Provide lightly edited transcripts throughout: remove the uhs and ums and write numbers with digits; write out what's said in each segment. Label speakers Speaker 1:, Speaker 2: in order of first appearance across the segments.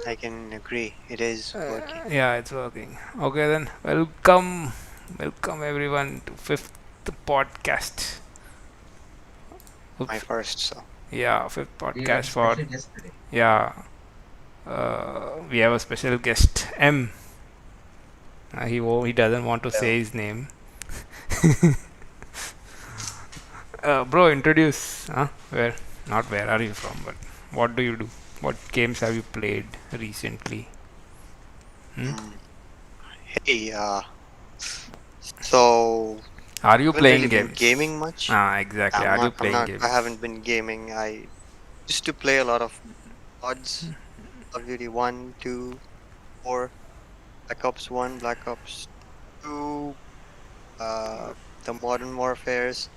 Speaker 1: I can agree. It is working.
Speaker 2: Yeah, it's working. Okay, then welcome everyone to fifth podcast.
Speaker 1: My
Speaker 2: Oops,
Speaker 1: first, so
Speaker 2: yeah, fifth
Speaker 3: We have
Speaker 2: podcast
Speaker 3: a
Speaker 2: for
Speaker 3: special guest today.
Speaker 2: yeah. We have a special guest, M. He doesn't want to
Speaker 1: well,
Speaker 2: say his name. Bro, introduce. Huh? Where? Not where are you from, but what do you do? What games have you played recently? Hmm?
Speaker 1: mm, hey, so
Speaker 2: Are you
Speaker 1: haven't really
Speaker 2: playing
Speaker 1: been
Speaker 2: games?
Speaker 1: gaming much.
Speaker 2: Ah, exactly.
Speaker 1: I'm
Speaker 2: Are you
Speaker 1: not. I'm
Speaker 2: playing
Speaker 1: not. I
Speaker 2: games?
Speaker 1: haven't been gaming. I used to play a lot of mods. Call of Duty 1, 2, 4, Black Ops 1, Black Ops 2, the Modern Warfares,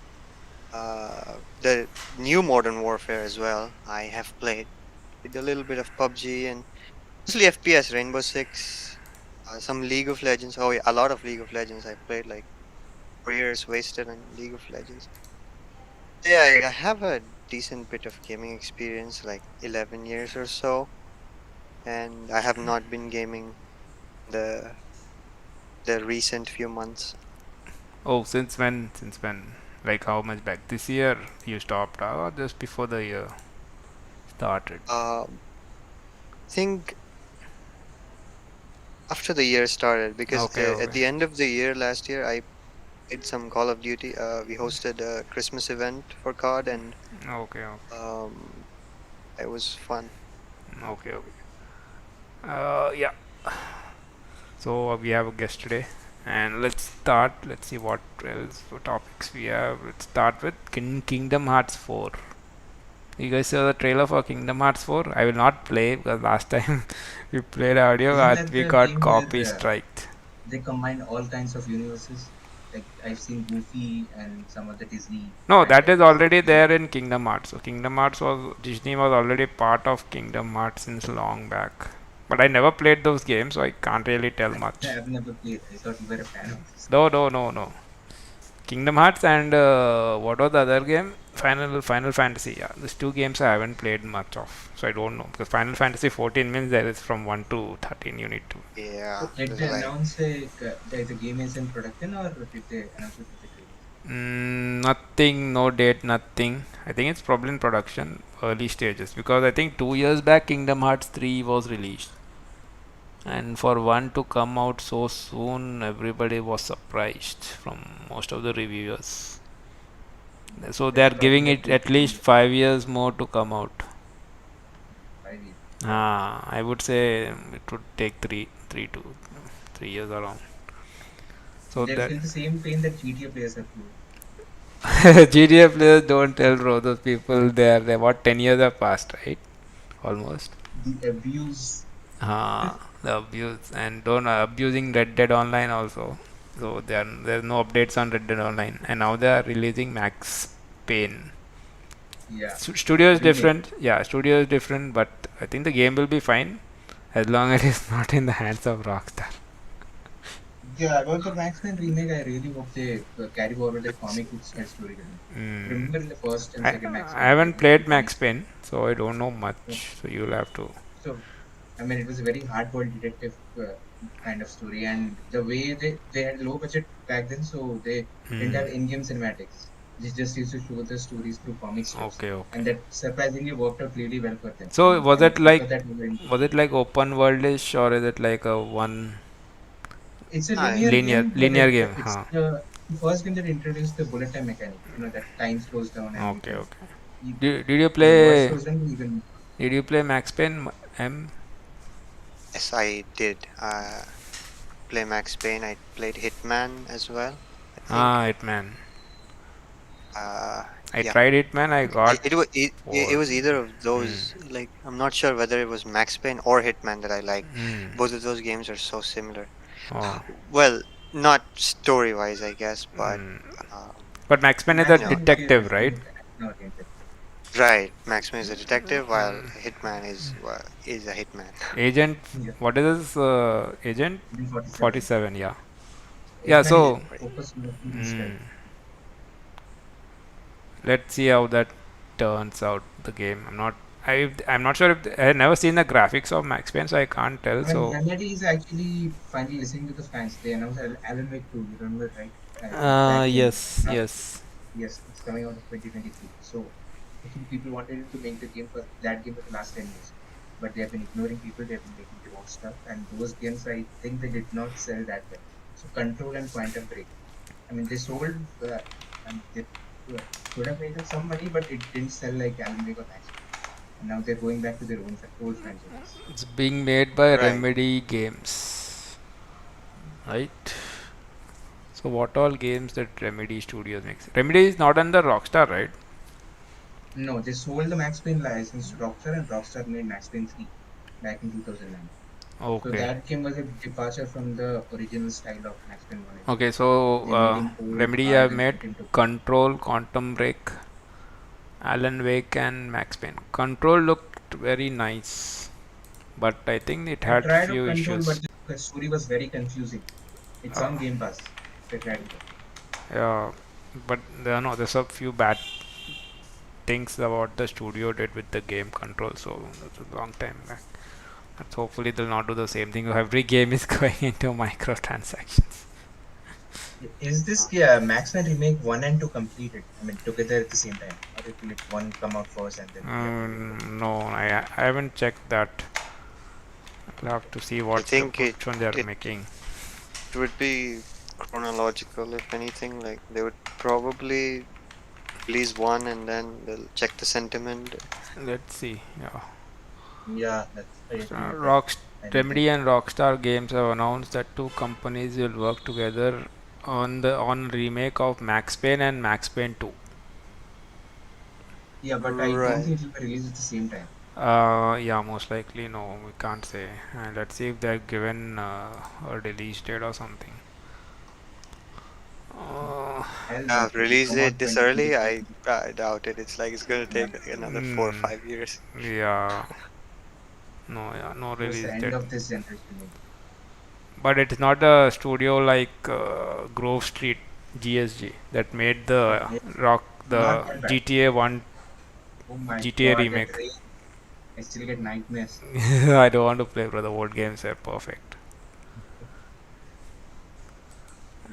Speaker 1: the new Modern Warfare as well. I have played. Did a little bit of PUBG and mostly FPS, Rainbow Six, some League of Legends. Oh, yeah, a lot of League of Legends. I played like 4 years wasted on League of Legends. Yeah, I have a decent bit of gaming experience, like 11 years or so, and I have not been gaming the the recent few months.
Speaker 2: Oh, since when? Since when? Like how much back? This year you stopped, or just before the year started?
Speaker 1: Think after the year started because
Speaker 2: Okay,
Speaker 1: at
Speaker 2: okay,
Speaker 1: the end of the year last year I played some Call of Duty. We hosted a Christmas event for COD and
Speaker 2: okay, okay,
Speaker 1: um, it was fun.
Speaker 2: okay, okay. Yeah. So we have a guest today, and let's start. Let's see what else for topics we have. Let's start with Kingdom Hearts 4. You guys saw the trailer for Kingdom Hearts 4? I will not play because last time we played audio,
Speaker 3: Isn't that
Speaker 2: we
Speaker 3: the
Speaker 2: got
Speaker 3: game
Speaker 2: copy
Speaker 3: where
Speaker 2: striked.
Speaker 3: they combine all kinds of universes? Like I've seen Goofy and some other Disney
Speaker 2: No, that is
Speaker 3: franchises.
Speaker 2: already there in Kingdom Hearts. So Kingdom Hearts was Disney was already part of Kingdom Hearts since long back. But I never played those games, so I can't really tell much.
Speaker 3: I've never played. I thought you were a fan of this.
Speaker 2: No, no, no, no. Kingdom Hearts and what was the other game? Final Fantasy. Yeah, these two games I haven't played much of, so I don't know because Final Fantasy 14 means there is from 1 to 13 you need to.
Speaker 1: Yeah,
Speaker 3: So did
Speaker 1: it
Speaker 3: they
Speaker 1: was like
Speaker 3: announce that the game is in production or did they announce it with the trailer?
Speaker 2: Nothing, no date, nothing. I think it's probably in production, early stages because I think 2 years back Kingdom Hearts 3 was released, and for one to come out so soon, everybody was surprised from most of the reviewers. So they
Speaker 3: They're
Speaker 2: are
Speaker 3: probably
Speaker 2: giving
Speaker 3: like
Speaker 2: it at least
Speaker 3: waiting
Speaker 2: 5 years more to come out.
Speaker 3: 5 years. Wow.
Speaker 2: I would say it would take 3 years around. So
Speaker 3: They'll
Speaker 2: that
Speaker 3: feel the same pain that GTA players have felt.
Speaker 2: GTA players don't tell bro, those people they what 10 years have passed, right? Almost.
Speaker 3: The abuse.
Speaker 2: The abuse and don't abusing Red Dead Online also. So there's no updates on Red Dead Online, and now they are releasing Max Payne.
Speaker 3: Yeah.
Speaker 2: Studio is
Speaker 3: Remake.
Speaker 2: different, yeah. Studio is different, but I think the game will be fine as long as it's not in the hands of Rockstar.
Speaker 3: Yeah, about the Max Payne remake, I really hope they carry forward the comic book style storytelling.
Speaker 2: Mm.
Speaker 3: Remember in the first and
Speaker 2: I
Speaker 3: second Max
Speaker 2: I
Speaker 3: Payne, they
Speaker 2: haven't
Speaker 3: used to
Speaker 2: played
Speaker 3: release.
Speaker 2: Max Payne, so I don't know
Speaker 3: So,
Speaker 2: much. So you'll have to.
Speaker 3: so, I mean, it was a very hard-boiled detective kind of story, and the way they had low budget back then, so they didn't
Speaker 2: Mm.
Speaker 3: have in-game cinematics. They just used to show the stories through comic strips,
Speaker 2: Okay, okay.
Speaker 3: and that surprisingly worked out really well for them.
Speaker 2: So was
Speaker 3: And
Speaker 2: it
Speaker 3: because
Speaker 2: like
Speaker 3: of that, we were into
Speaker 2: was it like open worldish or is it like a one
Speaker 3: it's a
Speaker 1: I
Speaker 3: linear
Speaker 2: linear
Speaker 3: game, but
Speaker 2: linear game?
Speaker 3: it's
Speaker 2: Huh.
Speaker 3: the first game that introduced the bullet time mechanic. That time slows down and you
Speaker 2: Okay,
Speaker 3: can
Speaker 2: okay.
Speaker 3: you,
Speaker 2: Did you
Speaker 3: your watch
Speaker 2: play
Speaker 3: slows down. You can
Speaker 2: Max Payne M?
Speaker 1: yes, I did. Play Max Payne. I played Hitman as well. I think.
Speaker 2: Hitman. I
Speaker 1: Yeah.
Speaker 2: tried Hitman. I got
Speaker 1: It was it
Speaker 2: four.
Speaker 1: was either of
Speaker 2: Mm.
Speaker 1: those. Like I'm not sure whether it was Max Payne or Hitman that I liked.
Speaker 2: Mm.
Speaker 1: Both of those games are so similar.
Speaker 2: Oh.
Speaker 1: Well, not story wise, I guess, but
Speaker 2: Mm.
Speaker 1: um,
Speaker 2: But Max Payne is a
Speaker 3: Max
Speaker 1: you know,
Speaker 3: Payne
Speaker 2: detective,
Speaker 3: is
Speaker 2: right?
Speaker 3: action oriented.
Speaker 1: right. Max Payne is a detective, while Hitman is a hitman.
Speaker 2: Agent,
Speaker 3: Yeah,
Speaker 2: what is this? Agent
Speaker 3: B47.
Speaker 2: 47. Yeah. Yeah.
Speaker 3: Hitman is
Speaker 2: So
Speaker 1: Right.
Speaker 3: focused mostly on
Speaker 2: mm,
Speaker 3: stealth.
Speaker 2: let's see how that turns out. The game. I'm not. I'm not sure if I have never seen the graphics of Max Payne, so I can't tell.
Speaker 3: I mean,
Speaker 2: So
Speaker 3: Remedy is actually finally listening to the fans. They announced Alan Wake 2, you remember, right? That game.
Speaker 2: yes,
Speaker 3: Now,
Speaker 2: yes.
Speaker 3: yes, it's coming out of 2023. So actually, people wanted him to make the game for that game for the last 10 years. But they have been ignoring people, they have been making their own stuff. And those games, I think they did not sell that well. So Control and Quantum Break. I mean, they sold, and they could have made them some money, but it didn't sell like Alan Wake or Max Payne. And now they're going back to their old franchises.
Speaker 2: It's being made by
Speaker 1: Right.
Speaker 2: Remedy Games, right? So what all games that Remedy Studios makes? Remedy is not under Rockstar, right?
Speaker 3: No, they sold the Max Payne license to Rockstar, and Rockstar made Max Payne 3 back in 2009. So
Speaker 2: Okay.
Speaker 3: that game was a departure from the original style of Max Payne 1 and 2.
Speaker 2: Okay, so
Speaker 3: They made him old,
Speaker 2: Remedy
Speaker 3: hard,
Speaker 2: have
Speaker 3: and
Speaker 2: made
Speaker 3: put him to pain.
Speaker 2: Control, Quantum Break, Alan Wake, and Max Payne. Control looked very nice, but I think it
Speaker 3: I
Speaker 2: had
Speaker 3: tried to
Speaker 2: few
Speaker 3: control,
Speaker 2: issues.
Speaker 3: but the story was very confusing. It's
Speaker 2: Uh,
Speaker 3: on Game Pass. If I tried it.
Speaker 2: yeah, but there's a few bad things about the studio did with the game Control, so that's a long time back. But hopefully they'll not do the same thing. Every game is going into microtransactions.
Speaker 3: Is this Max Payne remake 1 and 2 completed? I mean, together at the same time, or it will it one come out first and then the other will come out?
Speaker 2: No, I haven't checked that. I'll have to see
Speaker 1: I think
Speaker 2: which one they are
Speaker 1: it
Speaker 2: making.
Speaker 1: would be chronological, if anything. Like they would probably release one and then they'll check the sentiment.
Speaker 2: Let's see. Yeah.
Speaker 3: Yeah, that's I agree with that.
Speaker 2: Rock
Speaker 3: I mean,
Speaker 2: Remedy and Rockstar Games have announced that two companies will work together on remake of Max Payne and Max Payne 2.
Speaker 3: yeah, but I don't
Speaker 1: Right.
Speaker 3: think it will be released at the same time.
Speaker 2: Yeah, most likely no, we can't say. Let's see if they're given a release date or something. Uh,
Speaker 3: Hell no, it will
Speaker 1: Release
Speaker 3: come out
Speaker 1: it this early?
Speaker 3: 2023.
Speaker 1: I doubt it. It's like it's gonna
Speaker 3: Yeah,
Speaker 1: take like, another four or
Speaker 2: mm,
Speaker 1: 5 years.
Speaker 2: yeah, no, yeah, no
Speaker 3: towards the
Speaker 2: release
Speaker 3: end
Speaker 2: date.
Speaker 3: of this generation, maybe.
Speaker 2: But it's not a studio like Grove Street GSG that made the
Speaker 3: Yeah, not
Speaker 2: the
Speaker 3: that bad.
Speaker 2: GTA 1
Speaker 3: Oh my
Speaker 2: GTA
Speaker 3: god, that
Speaker 2: remake.
Speaker 3: rain. I still get nightmares.
Speaker 2: I don't want to play, bro. The old games are perfect.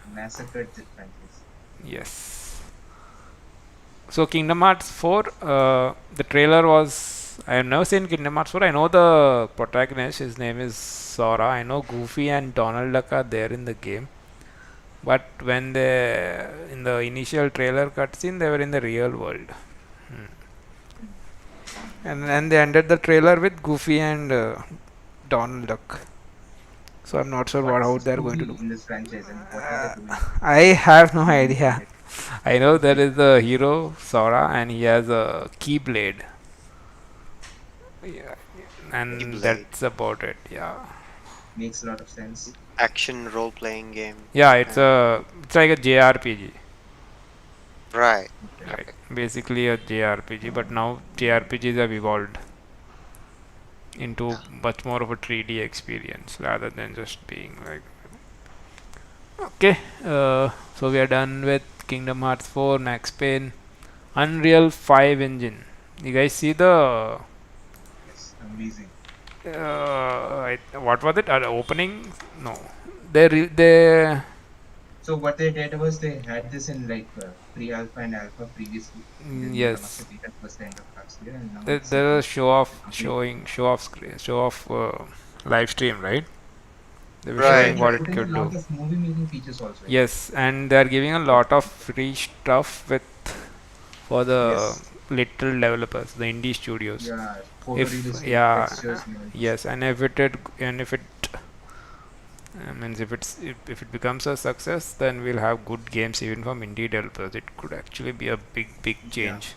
Speaker 3: Massacred that franchise.
Speaker 2: Yes. So Kingdom Hearts 4, the trailer was. I have never seen Kingdom Hearts 4. I know the protagonist. His name is Sora. I know Goofy and Donald Duck are there in the game. But when they in the initial trailer cutscene, they were in the real world. Hmm.
Speaker 3: Hmm.
Speaker 2: And then they ended the trailer with Goofy and Donald Duck. So I'm not sure what
Speaker 3: What's
Speaker 2: how
Speaker 3: the
Speaker 2: they're going to do.
Speaker 3: story in this franchise? I mean, what are they doing?
Speaker 2: I have no
Speaker 3: I didn't get
Speaker 2: idea.
Speaker 3: it.
Speaker 2: I know there is a hero Sora and he has a keyblade. Yeah, and
Speaker 1: Blade.
Speaker 2: that's about it. Yeah,
Speaker 3: Makes a lot of sense.
Speaker 1: Action role playing game.
Speaker 2: yeah.
Speaker 1: And
Speaker 2: It's like a JRPG,
Speaker 1: right.
Speaker 3: Okay.
Speaker 2: right?
Speaker 1: Right.
Speaker 2: Basically a JRPG, but now JRPGs have evolved into much more of a 3D experience rather than just being like okay. So we are done with Kingdom Hearts 4, Max Payne, Unreal 5 engine. You guys see the
Speaker 3: Yes, amazing.
Speaker 2: what was it? Opening? No, they
Speaker 3: So what they did was they had this in like pre-alpha and alpha previously, and then they launched the
Speaker 2: yes.
Speaker 3: beta towards the end of last year, and now it's
Speaker 2: There was
Speaker 3: in
Speaker 2: show off,
Speaker 3: the complete.
Speaker 2: show off live stream, right? They were
Speaker 3: Yeah,
Speaker 2: showing
Speaker 1: Right.
Speaker 3: they
Speaker 2: what
Speaker 1: Right.
Speaker 2: it
Speaker 3: put in a
Speaker 2: could do.
Speaker 3: lot of movie making features also, I think.
Speaker 2: Yes, and they are giving a lot of free stuff with for the
Speaker 3: Yes.
Speaker 2: little developers, the indie studios.
Speaker 3: Yeah,
Speaker 2: If
Speaker 3: photorealistic
Speaker 2: yeah,
Speaker 3: textures and all this.
Speaker 2: yes, and if it means if it becomes a success, then we'll have good games even from indie developers. It could actually be a big
Speaker 3: Yeah.
Speaker 2: change.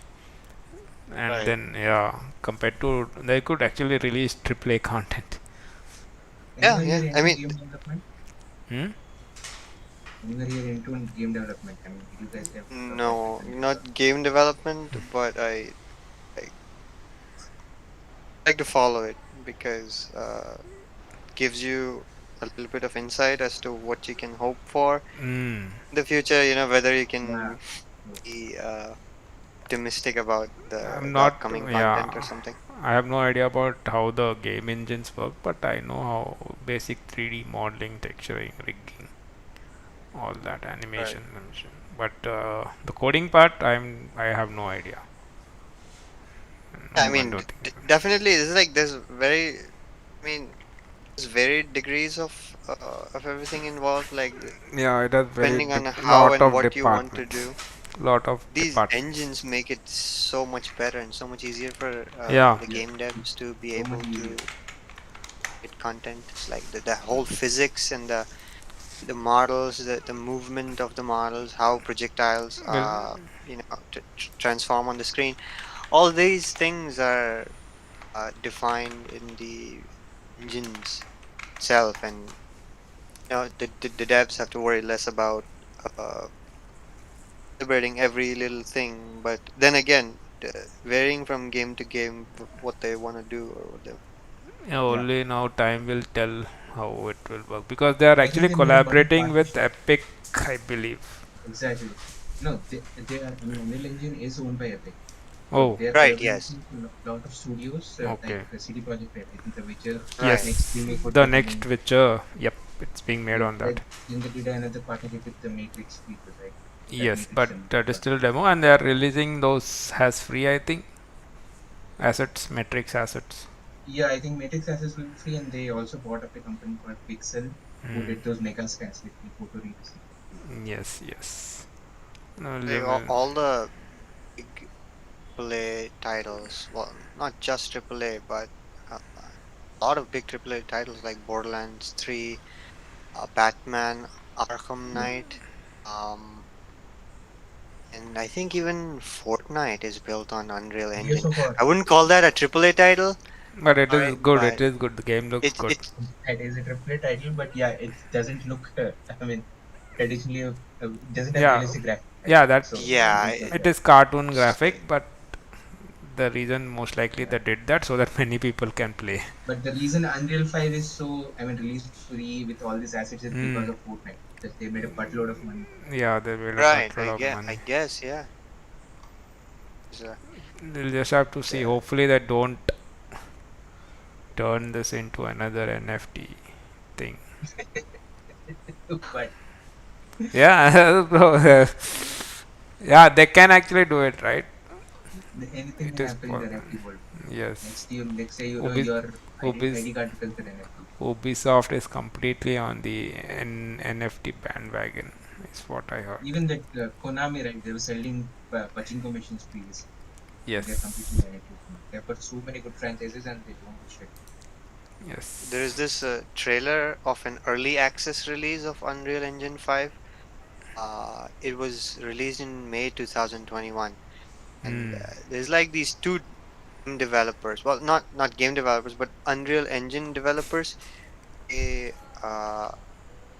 Speaker 2: And
Speaker 1: Right.
Speaker 2: then yeah, compared to they could actually release AAA content.
Speaker 1: Yeah.
Speaker 3: Anywhere
Speaker 1: Yeah.
Speaker 3: you're
Speaker 1: I
Speaker 3: into
Speaker 1: mean,
Speaker 3: game development?
Speaker 2: Hmm?
Speaker 3: Anywhere you're into in game development? I mean, did you guys ever touch
Speaker 1: no,
Speaker 3: any of the
Speaker 1: not game development, but I like like to follow it because gives you a little bit of insight as to what you can hope for
Speaker 2: Mm.
Speaker 1: in the future. Whether you
Speaker 3: Yeah.
Speaker 1: can
Speaker 3: True.
Speaker 1: be optimistic about
Speaker 2: I'm
Speaker 1: the
Speaker 2: not.
Speaker 1: upcoming
Speaker 2: Yeah,
Speaker 1: content or something.
Speaker 2: I have no idea about how the game engines work, but I know how basic 3D modeling, texturing, rigging, all that
Speaker 1: Right.
Speaker 2: animation. But the coding part, I have no idea.
Speaker 1: I
Speaker 2: No, I
Speaker 1: mean,
Speaker 2: don't think.
Speaker 1: definitely, it's like there's very, I mean, there's varied degrees of everything involved, like
Speaker 2: Yeah, it has very
Speaker 1: depending on how
Speaker 2: lot
Speaker 1: and
Speaker 2: of
Speaker 1: what you want to
Speaker 2: departments.
Speaker 1: do.
Speaker 2: Lot of
Speaker 1: These
Speaker 2: departments.
Speaker 1: engines make it so much better and so much easier for
Speaker 2: Yeah.
Speaker 1: the
Speaker 3: Yeah,
Speaker 1: game devs to be
Speaker 3: so much
Speaker 1: able
Speaker 3: easier.
Speaker 1: to create content. It's like the whole physics and the models, the movement of the models, how projectiles
Speaker 2: Well,
Speaker 1: transform on the screen. All these things are defined in the engines itself, and the devs have to worry less about uh, celebrating every little thing. But then again, varying from game to game, what they want to do or what they.
Speaker 2: yeah,
Speaker 3: Yeah,
Speaker 2: only now time will tell how it will work because they are
Speaker 3: I think
Speaker 2: actually
Speaker 3: they made a lot of
Speaker 2: collaborating with
Speaker 3: partnership.
Speaker 2: Epic, I believe.
Speaker 3: Exactly. No, they are. I mean, Unreal Engine is owned by Epic, so
Speaker 2: Oh,
Speaker 3: they are
Speaker 1: Right.
Speaker 3: collaborating
Speaker 1: Yes.
Speaker 3: with a lot of studios like
Speaker 2: okay.
Speaker 3: CD Projekt Red. I think The Witcher
Speaker 1: Right.
Speaker 3: next
Speaker 2: Yes,
Speaker 3: remake would
Speaker 2: the
Speaker 3: be
Speaker 2: next
Speaker 3: coming.
Speaker 2: Witcher. Yep, it's being made
Speaker 3: Yeah,
Speaker 2: on that.
Speaker 3: then they did another partnership with the Matrix people, right? That
Speaker 2: Yes,
Speaker 3: Matrix
Speaker 2: but
Speaker 3: demo.
Speaker 2: that is still demo, and they are releasing those as free. I think assets, Matrix assets.
Speaker 3: Yeah, I think Matrix Access will be free, and they also bought up a company called Pixel who
Speaker 2: Mm.
Speaker 3: did those mega scans, like the photo realistic.
Speaker 2: Yes, yes. No,
Speaker 1: All the big AAA titles. Well, not just AAA, but a lot of big AAA titles like Borderlands 3, Batman, Arkham
Speaker 3: Yeah.
Speaker 1: Knight, um, and I think even Fortnite is built on Unreal
Speaker 3: Gears
Speaker 1: Engine.
Speaker 3: of War.
Speaker 1: I wouldn't call that a AAA title,
Speaker 2: but it is
Speaker 1: right?
Speaker 2: good. It
Speaker 1: But
Speaker 2: is good. The game looks
Speaker 1: it's
Speaker 2: good.
Speaker 1: it's
Speaker 3: It is a AAA title, but yeah, it doesn't look. I mean, traditionally, it doesn't have
Speaker 2: Yeah,
Speaker 3: realistic graphics, right?
Speaker 2: yeah. That
Speaker 3: So
Speaker 1: yeah,
Speaker 3: it is.
Speaker 2: it is cartoon
Speaker 1: it's,
Speaker 2: graphic, but the reason most likely
Speaker 3: Yeah.
Speaker 2: they did that so that many people can play.
Speaker 3: But the reason Unreal 5 is so, I mean, released free with all these assets is because
Speaker 2: Mm.
Speaker 3: of Fortnite. That they made a buttload of money.
Speaker 2: Yeah, they will a
Speaker 1: right.
Speaker 2: buttload of
Speaker 1: I
Speaker 2: money.
Speaker 1: guess, yeah. It's,
Speaker 2: They'll just have to see.
Speaker 1: uh,
Speaker 2: Hopefully, they don't turn this into another NFT thing.
Speaker 3: But
Speaker 2: Yeah, bro. Yeah, they can actually do it, right?
Speaker 3: anything
Speaker 2: It
Speaker 3: can
Speaker 2: is
Speaker 3: happen in the
Speaker 2: possible.
Speaker 3: NFT world.
Speaker 2: Yes.
Speaker 3: Next year, let's say
Speaker 2: Ubis,
Speaker 3: your
Speaker 2: Ubis,
Speaker 3: ID card becomes an NFT.
Speaker 2: Ubisoft is completely on the NFT bandwagon, is what I heard.
Speaker 3: Even that Konami, right? They were selling pachinko machines previously, and they're completely
Speaker 2: Yes.
Speaker 3: NFT now. They've got so many good franchises, and they don't do shit.
Speaker 1: there is
Speaker 2: Yes.
Speaker 1: this trailer of an early access release of Unreal Engine 5. It was released in May 2021, and
Speaker 2: Hmm.
Speaker 1: there's like these two game developers. Well, not game developers, but Unreal Engine developers. They uh,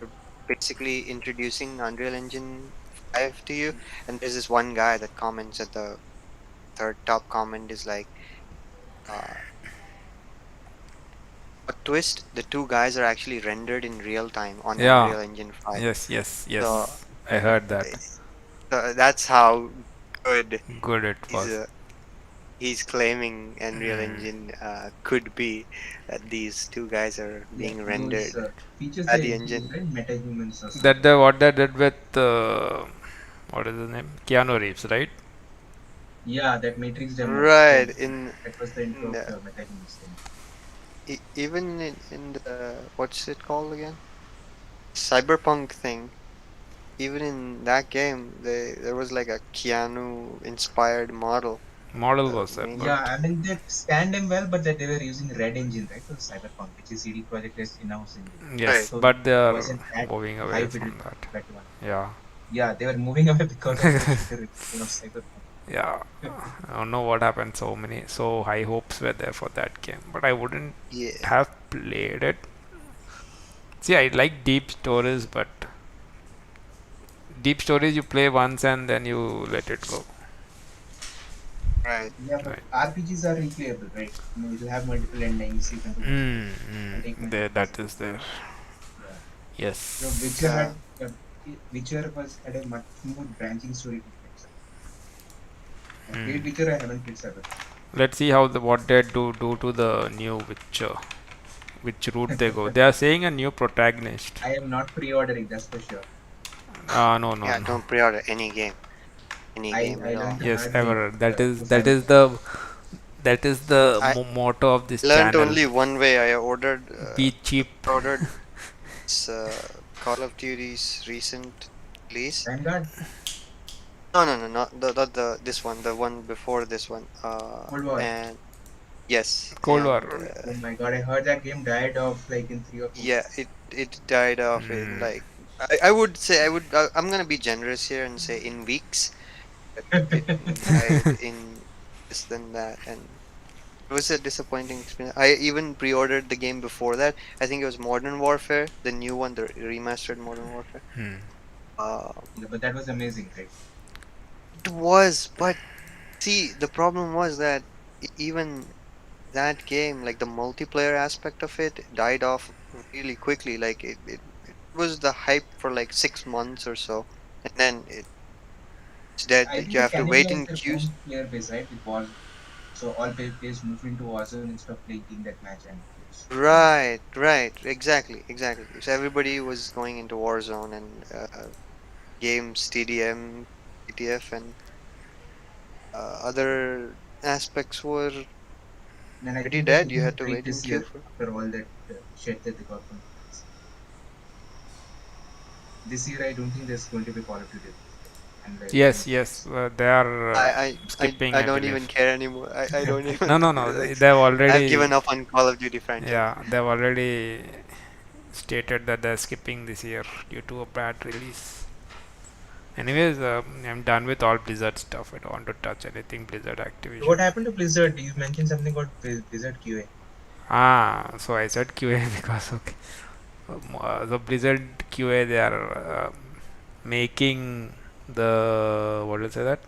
Speaker 1: are basically introducing Unreal Engine 5 to you, and there's this one guy that comments at the third top comment is like, uh, a twist. The two guys are actually rendered in real time on
Speaker 2: Yeah.
Speaker 1: Unreal Engine 5.
Speaker 2: Yes, yes,
Speaker 1: So,
Speaker 2: yes. I heard
Speaker 1: uh,
Speaker 2: that.
Speaker 1: that's how good
Speaker 2: Good it
Speaker 1: he's
Speaker 2: was.
Speaker 1: uh, he's claiming Unreal
Speaker 2: Mm.
Speaker 1: Engine could be, that these two guys are
Speaker 3: Yeah,
Speaker 1: being
Speaker 3: those
Speaker 1: rendered
Speaker 3: features
Speaker 1: by
Speaker 3: they
Speaker 1: the
Speaker 3: introduced,
Speaker 1: engine.
Speaker 3: right? Metahumans or
Speaker 2: That
Speaker 3: something.
Speaker 2: the what they did with what is his name? Keanu Reeves, right?
Speaker 3: Yeah, that Matrix demo.
Speaker 1: Right,
Speaker 3: So that was the
Speaker 1: in
Speaker 3: intro of
Speaker 1: the,
Speaker 3: the metahumans thing.
Speaker 1: even in the, what's it called again? Cyberpunk thing. Even in that game, there was like a Keanu inspired model.
Speaker 2: Model
Speaker 1: The
Speaker 2: was there,
Speaker 1: main.
Speaker 2: but
Speaker 3: Yeah, I mean that scanned them well, but that they were using Red Engine, right, for Cyberpunk, which is CD Projekt in-house engine.
Speaker 1: Right.
Speaker 2: yes,
Speaker 3: So
Speaker 2: but they
Speaker 3: it
Speaker 2: are
Speaker 3: wasn't that
Speaker 2: moving
Speaker 3: high
Speaker 2: away from
Speaker 3: fidelity
Speaker 2: that.
Speaker 3: that one.
Speaker 2: Yeah,
Speaker 3: Yeah, they were moving away because of the shitty reception of Cyberpunk.
Speaker 2: yeah. I don't know what happened. So high hopes were there for that game, but I wouldn't
Speaker 1: Yeah.
Speaker 2: have played it. See, I like deep stories, but deep stories you play once and then you let it go.
Speaker 1: Right.
Speaker 3: Yeah, but
Speaker 2: Right.
Speaker 3: RPGs are replayable, right? I mean, it'll have multiple endings. You can do multiple. You can take
Speaker 2: There,
Speaker 3: multiple
Speaker 2: that
Speaker 3: reasons.
Speaker 2: is there.
Speaker 3: Yeah. So
Speaker 2: Yes.
Speaker 3: Witcher
Speaker 1: Yeah.
Speaker 3: had had a much more branching story to itself. I played
Speaker 2: Mm.
Speaker 3: Witcher. I haven't played Cyberpunk.
Speaker 2: let's see how the what they do to the new Witcher, which route they go. They are saying a new protagonist.
Speaker 3: I am not pre-ordering, that's for sure.
Speaker 2: No, no,
Speaker 1: Yeah,
Speaker 2: no.
Speaker 1: don't pre-order any game
Speaker 3: I
Speaker 1: at
Speaker 3: learned
Speaker 1: all.
Speaker 3: a
Speaker 2: Yes,
Speaker 3: hard way
Speaker 2: ever. That is
Speaker 3: because
Speaker 2: that
Speaker 3: I
Speaker 2: is the that is the
Speaker 1: I
Speaker 2: motto of this
Speaker 1: learned
Speaker 2: channel.
Speaker 1: only one way. I ordered
Speaker 2: Be cheap.
Speaker 1: ordered Call of Duty's recent release.
Speaker 3: Vanguard,
Speaker 1: No, no, no, not the this one, the one before this one.
Speaker 3: Cold War.
Speaker 1: And yes,
Speaker 2: Cold
Speaker 1: and
Speaker 2: War.
Speaker 3: Oh my god, I heard that game died off like in 3 or 4
Speaker 1: yeah,
Speaker 3: months.
Speaker 1: it died off in
Speaker 2: Mm,
Speaker 1: like I would say I'm gonna be generous here and say in weeks, but it died in less than that, and it was a disappointing experience. I even pre-ordered the game before that. I think it was Modern Warfare, the new one, the remastered Modern Warfare.
Speaker 2: hmm.
Speaker 1: Uh,
Speaker 3: Yeah, but that was amazing, right?
Speaker 1: it was, but see, the problem was that even that game, like the multiplayer aspect of it, died off really quickly. Like it was the hype for like 6 months or so, and then it's dead.
Speaker 3: I
Speaker 1: Like
Speaker 3: think
Speaker 1: you
Speaker 3: they
Speaker 1: have to wait
Speaker 3: cannibalized
Speaker 1: in
Speaker 3: their
Speaker 1: queues.
Speaker 3: own player base, right? With Warzone. So all players moved into Warzone instead of playing Team Deathmatch and those.
Speaker 1: Right, right, exactly, exactly. So everybody was going into Warzone and games, TDM, TTF, and other aspects were
Speaker 3: And I
Speaker 1: pretty
Speaker 3: think they're
Speaker 1: dead. You
Speaker 3: taking a
Speaker 1: had to
Speaker 3: break
Speaker 1: wait in
Speaker 3: this
Speaker 1: queue
Speaker 3: year
Speaker 1: for.
Speaker 3: after all that shit that they got from fans. This year, I don't think there's going to be Call of Duty release, right?
Speaker 2: Yes,
Speaker 3: Unless
Speaker 2: yes.
Speaker 3: it's
Speaker 2: They are
Speaker 1: I
Speaker 2: skipping, I
Speaker 1: don't even
Speaker 2: believe.
Speaker 1: care anymore. I don't even
Speaker 2: No, no, no.
Speaker 1: like.
Speaker 2: They've
Speaker 1: I've given
Speaker 2: already,
Speaker 1: up on Call of Duty franchise.
Speaker 2: yeah, they've already stated that they're skipping this year due to a bad release. Anyways, I'm done with all Blizzard stuff. I don't want to touch anything Blizzard
Speaker 3: what
Speaker 2: Activision.
Speaker 3: happened to Blizzard? You mentioned something about Blizzard QA.
Speaker 2: So I said QA because okay. The Blizzard QA, they are making the what do you say that